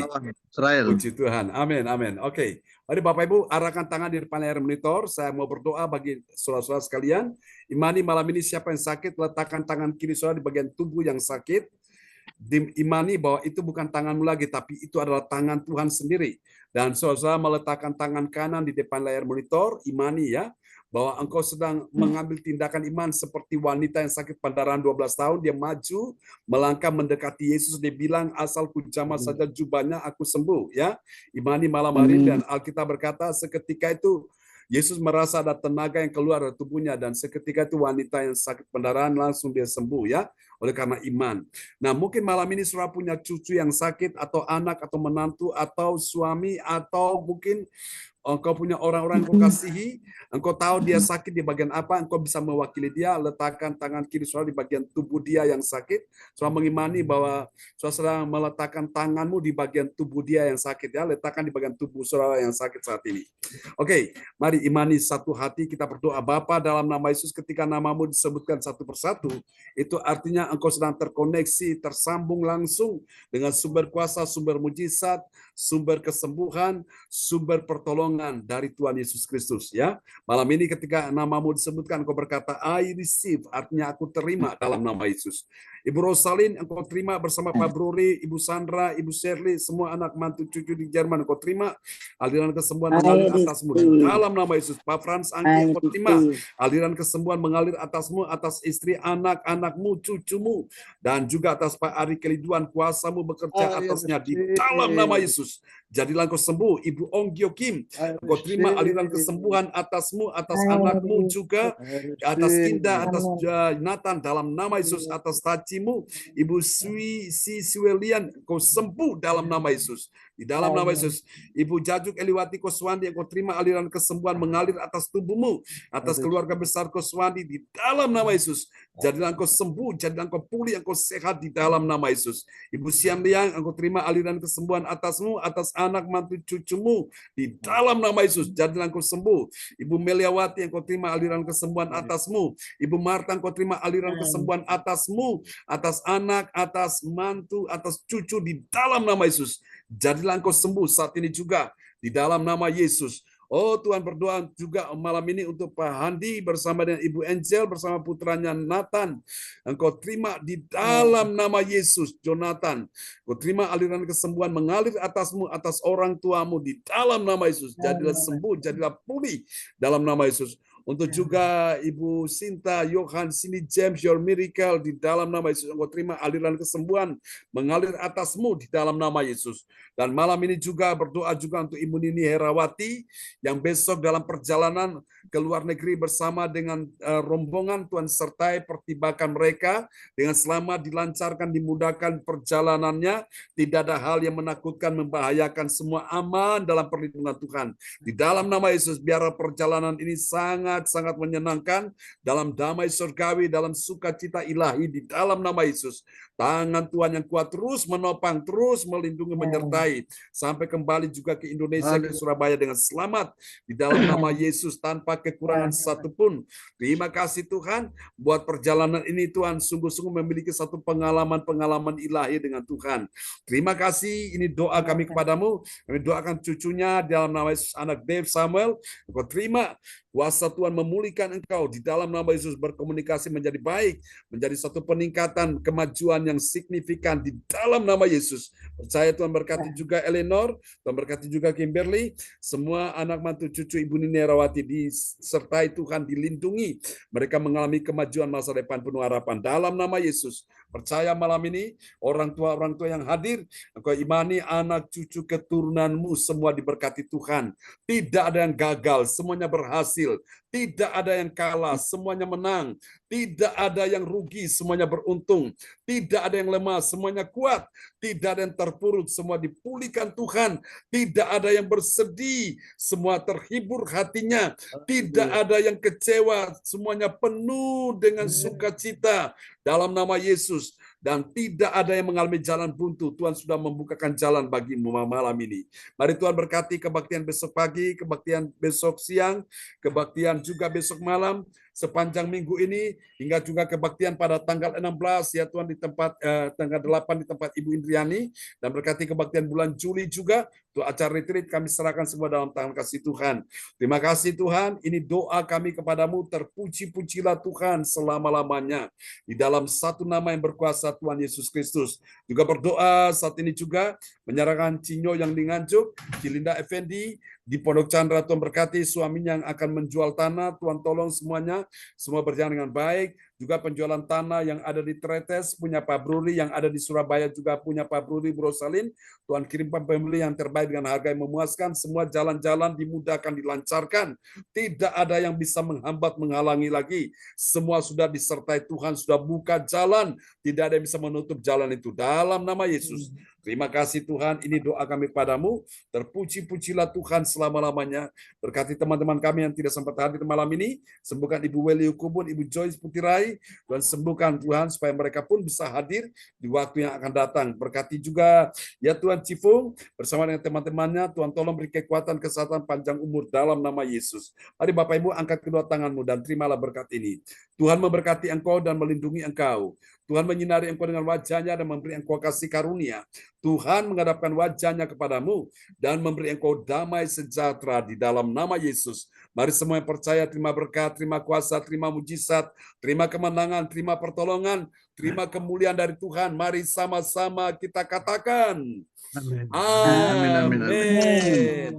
Israel. Puji Tuhan. Amin, amin. Oke. Mari Bapak Ibu arahkan tangan di depan layar monitor. Saya mau berdoa bagi saudara-saudara sekalian. Imani malam ini siapa yang sakit, letakkan tangan kiri saudara di bagian tubuh yang sakit. Imani bahwa itu bukan tanganmu lagi, tapi itu adalah tangan Tuhan sendiri. Dan saudara meletakkan tangan kanan di depan layar monitor, imani ya, bahwa engkau sedang mengambil tindakan iman seperti wanita yang sakit pendarahan 12 tahun, dia maju, melangkah mendekati Yesus, dia bilang, asal ku jamah saja jubahnya, aku sembuh. Ya, imani malam hari, dan Alkitab berkata, seketika itu Yesus merasa ada tenaga yang keluar dari tubuhnya, dan seketika itu wanita yang sakit pendarahan langsung dia sembuh ya, oleh karena iman. Nah, mungkin malam ini saudara punya cucu yang sakit, atau anak, atau menantu, atau suami, atau mungkin engkau punya orang-orang yang kau kasihi, engkau tahu dia sakit di bagian apa, engkau bisa mewakili dia, letakkan tangan kiri saudara di bagian tubuh dia yang sakit, saudara mengimani bahwa saudara sedang meletakkan tanganmu di bagian tubuh dia yang sakit ya, letakkan di bagian tubuh saudara yang sakit saat ini. Oke, mari imani satu hati, kita berdoa. Bapa, dalam nama Yesus, ketika namamu disebutkan satu persatu, itu artinya engkau sedang terkoneksi, tersambung langsung dengan sumber kuasa, sumber mujizat, sumber kesembuhan, sumber pertolongan dari Tuhan Yesus Kristus ya. Malam ini ketika namamu disebutkan, engkau berkata I receive, artinya aku terima dalam nama Yesus. Ibu Rosalin, engkau terima bersama Pak Bruri, Ibu Sandra, Ibu Shirley, semua anak mantu cucu di Jerman, engkau terima aliran kesembuhan mengalir atasmu dalam nama Yesus. Pak Frans Angki, engkau terima aliran kesembuhan mengalir atasmu, atas istri, anak-anakmu, cucumu, dan juga atas Pak Ari Keliduan, kuasamu bekerja atasnya di dalam nama Yesus. Jadilah engkau sembuh. Ibu Ong Gyo Kim, engkau terima aliran kesembuhan atasmu, atas anakmu juga, atas Indah, atas Nathan dalam nama Yesus, atas Tacimu, Ibu Si Suelian, engkau sembuh dalam nama Yesus. Di dalam nama Yesus. Ibu Jajuk Eliwati Koswandi, engkau terima aliran kesembuhan mengalir atas tubuhmu, atas keluarga besar Koswandi di dalam nama Yesus. Jadilah engkau sembuh, jadilah engkau pulih, engkau sehat di dalam nama Yesus. Ibu Siam Liang, engkau terima aliran kesembuhan atasmu, atas anak mantu cucumu di dalam nama Yesus. Jadilah engkau sembuh. Ibu Meliawati, engkau terima aliran kesembuhan atasmu. Ibu Marta, engkau terima aliran kesembuhan atasmu, atas anak, atas mantu, atas cucu di dalam nama Yesus. Jadilah engkau sembuh saat ini juga di dalam nama Yesus. Oh Tuhan, berdoa juga malam ini untuk Pak Handi bersama dengan Ibu Angel bersama putranya Nathan. Engkau terima di dalam nama Yesus. Jonathan, engkau terima aliran kesembuhan mengalir atasmu, atas orang tuamu di dalam nama Yesus. Jadilah sembuh, jadilah pulih dalam nama Yesus. Untuk juga Ibu Sinta, Yohan, Cindy James, your miracle di dalam nama Yesus. Engkau terima aliran kesembuhan mengalir atasmu di dalam nama Yesus. Dan malam ini juga berdoa juga untuk Ibu Nini Herawati yang besok dalam perjalanan ke luar negeri bersama dengan rombongan, Tuhan sertai pertibakan mereka dengan selamat, dilancarkan, dimudahkan perjalanannya, tidak ada hal yang menakutkan, membahayakan, semua aman dalam perlindungan Tuhan. Di dalam nama Yesus, biar perjalanan ini sangat sangat menyenangkan dalam damai surgawi, dalam sukacita ilahi di dalam nama Yesus. Tangan Tuhan yang kuat terus menopang, terus melindungi, menyertai sampai kembali juga ke Indonesia, ke Surabaya dengan selamat di dalam nama Yesus tanpa kekurangan satupun. Terima kasih Tuhan buat perjalanan ini Tuhan, sungguh-sungguh memiliki satu pengalaman-pengalaman ilahi dengan Tuhan. Terima kasih, ini doa kami kepadamu. Kami doakan cucunya dalam nama Yesus, anak Dave Samuel. Engkau terima kuasa Tuhan memulihkan engkau di dalam nama Yesus, berkomunikasi menjadi baik, menjadi satu peningkatan kemajuan yang signifikan di dalam nama Yesus. Percaya Tuhan berkati juga Eleanor, Tuhan berkati juga Kimberly, semua anak mantu cucu Ibu Nini Herawati disertai Tuhan, dilindungi. Mereka mengalami kemajuan masa depan penuh harapan dalam nama Yesus. Percaya malam ini orang tua yang hadir, engkau imani anak cucu keturunanmu semua diberkati Tuhan. Tidak ada yang gagal, semuanya berhasil. Tidak ada yang kalah, semuanya menang. Tidak ada yang rugi, semuanya beruntung. Tidak ada yang lemah, semuanya kuat. Tidak ada yang terpuruk, semua dipulihkan Tuhan. Tidak ada yang bersedih, semua terhibur hatinya. Tidak ada yang kecewa, semuanya penuh dengan sukacita dalam nama Yesus. Dan tidak ada yang mengalami jalan buntu. Tuhan sudah membukakan jalan bagimu malam ini. Mari Tuhan berkati kebaktian besok pagi, kebaktian besok siang, kebaktian juga besok malam, sepanjang minggu ini, hingga juga kebaktian pada tanggal 16 ya Tuhan di tempat tanggal 8 di tempat Ibu Indriani, dan berkati kebaktian bulan Juli juga. Untuk acara retreat kami serahkan semua dalam tangan kasih Tuhan. Terima kasih Tuhan, ini doa kami kepadamu, terpuji-pujilah Tuhan selama-lamanya di dalam satu nama yang berkuasa Tuhan Yesus Kristus. Juga berdoa saat ini juga menyerahkan Cinyo yang di Nganjuk, Cilinda Effendi di Pondok Chandra, Tuhan berkati suaminya yang akan menjual tanah, Tuhan tolong semuanya, semua berjalan dengan baik. Juga penjualan tanah yang ada di Tretes punya Pak Bruri, yang ada di Surabaya juga punya Pak Bruri Brosalin. Tuhan kirimkan pembeli yang terbaik dengan harga yang memuaskan, semua jalan-jalan dimudahkan, dilancarkan. Tidak ada yang bisa menghambat, menghalangi lagi. Semua sudah disertai Tuhan, sudah buka jalan. Tidak ada yang bisa menutup jalan itu. Dalam nama Yesus. Terima kasih Tuhan, ini doa kami padamu. Terpuji-pujilah Tuhan selama-lamanya. Berkati teman-teman kami yang tidak sempat hadir malam ini. Sembuhkan Ibu Weli Ukubun, Ibu Joyce Putirai. Tuhan sembuhkan Tuhan supaya mereka pun bisa hadir di waktu yang akan datang. Berkati juga ya Tuhan Cifung bersama dengan teman-temannya. Tuhan tolong beri kekuatan, kesehatan, panjang umur dalam nama Yesus. Mari Bapak Ibu angkat kedua tanganmu dan terimalah berkat ini. Tuhan memberkati engkau dan melindungi engkau. Tuhan menyinari engkau dengan wajahnya dan memberi engkau kasih karunia. Tuhan menghadapkan wajahnya kepadamu dan memberi engkau damai sejahtera di dalam nama Yesus. Mari semua yang percaya terima berkat, terima kuasa, terima mujizat, terima kemenangan, terima pertolongan, terima kemuliaan dari Tuhan. Mari sama-sama kita katakan. Amin. Amin. Amin. Amin.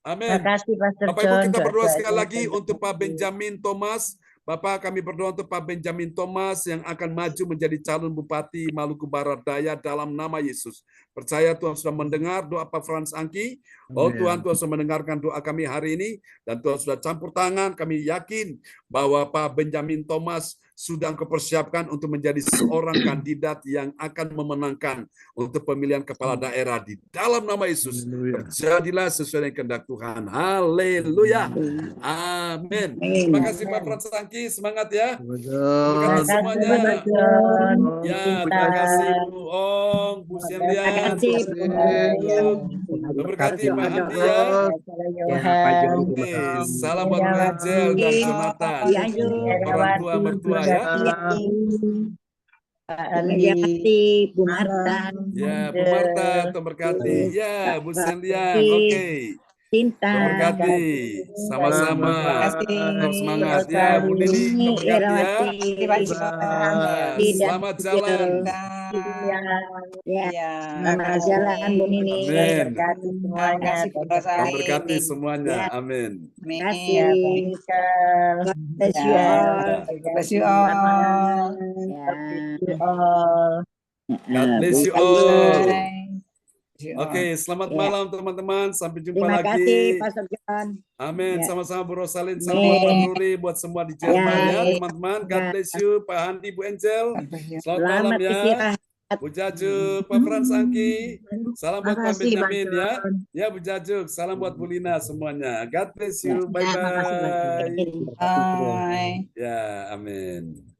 Amin. Terima kasih Pastor Bapak Ibu John. kita berdoa sekali Doa-doanya lagi terima untuk Pak kasih. Benjamin Thomas. Bapak kami berdoa untuk Pak Benjamin Thomas yang akan maju menjadi calon Bupati Maluku Barat Daya dalam nama Yesus. Percaya Tuhan sudah mendengar doa Pak Frans Angki. Oh Tuhan, Tuhan sudah mendengarkan doa kami hari ini. Dan Tuhan sudah campur tangan. Kami yakin bahwa Pak Benjamin Thomas sudah Engkau persiapkan untuk menjadi seorang kandidat yang akan memenangkan untuk pemilihan kepala daerah di dalam nama Yesus. Terjadilah sesuai dengan kehendak Tuhan. Haleluya. Amin. Terima kasih Pak Frans Angki. Semangat ya. Terima Berkati kasih semuanya. Pastor John. Ya, Kita terima kasih Bu Ong, Bu Selian, Terima kasih. Bu berkati Pak Handi ya. Oke, salam buat Bu Angel dan Jonathan. Orang tua mertua ya. Pak Terima Andi. kasih Bu Marta, Ya, Bu Marta, Tuhan berkati. Ya, Bu Selian. Oke. Cinta, Tuhan berkati. Sama-sama. Tetap semangat ya, Bu Nini. Tuhan berkati ya. Selamat jalan. Ya, selamat jalan Bu Nini. Amin. Terima kasih Tuhan berkati semuanya. Amin. Terima kasih. God bless you all. God bless you all. Oke, selamat malam teman-teman. Sampai jumpa Terima lagi. kasih Pastor John. Amin. Ya. Sama-sama Bu Rosalin, sama Pak Nuri buat semua di Jerman ya, teman-teman. God bless you, Pak Handi, Bu Angel. Selamat malam Selamat ya. istirahat. Bu Jajuk, Pak Frans Angki, salam buat Pak Makasih, Pak Benjamin ya. John. Ya Bu Jajuk, salam buat Bu Lina semuanya. God bless you, Ya, makasih, Pak bye-bye. John. Bye. Ya, amin.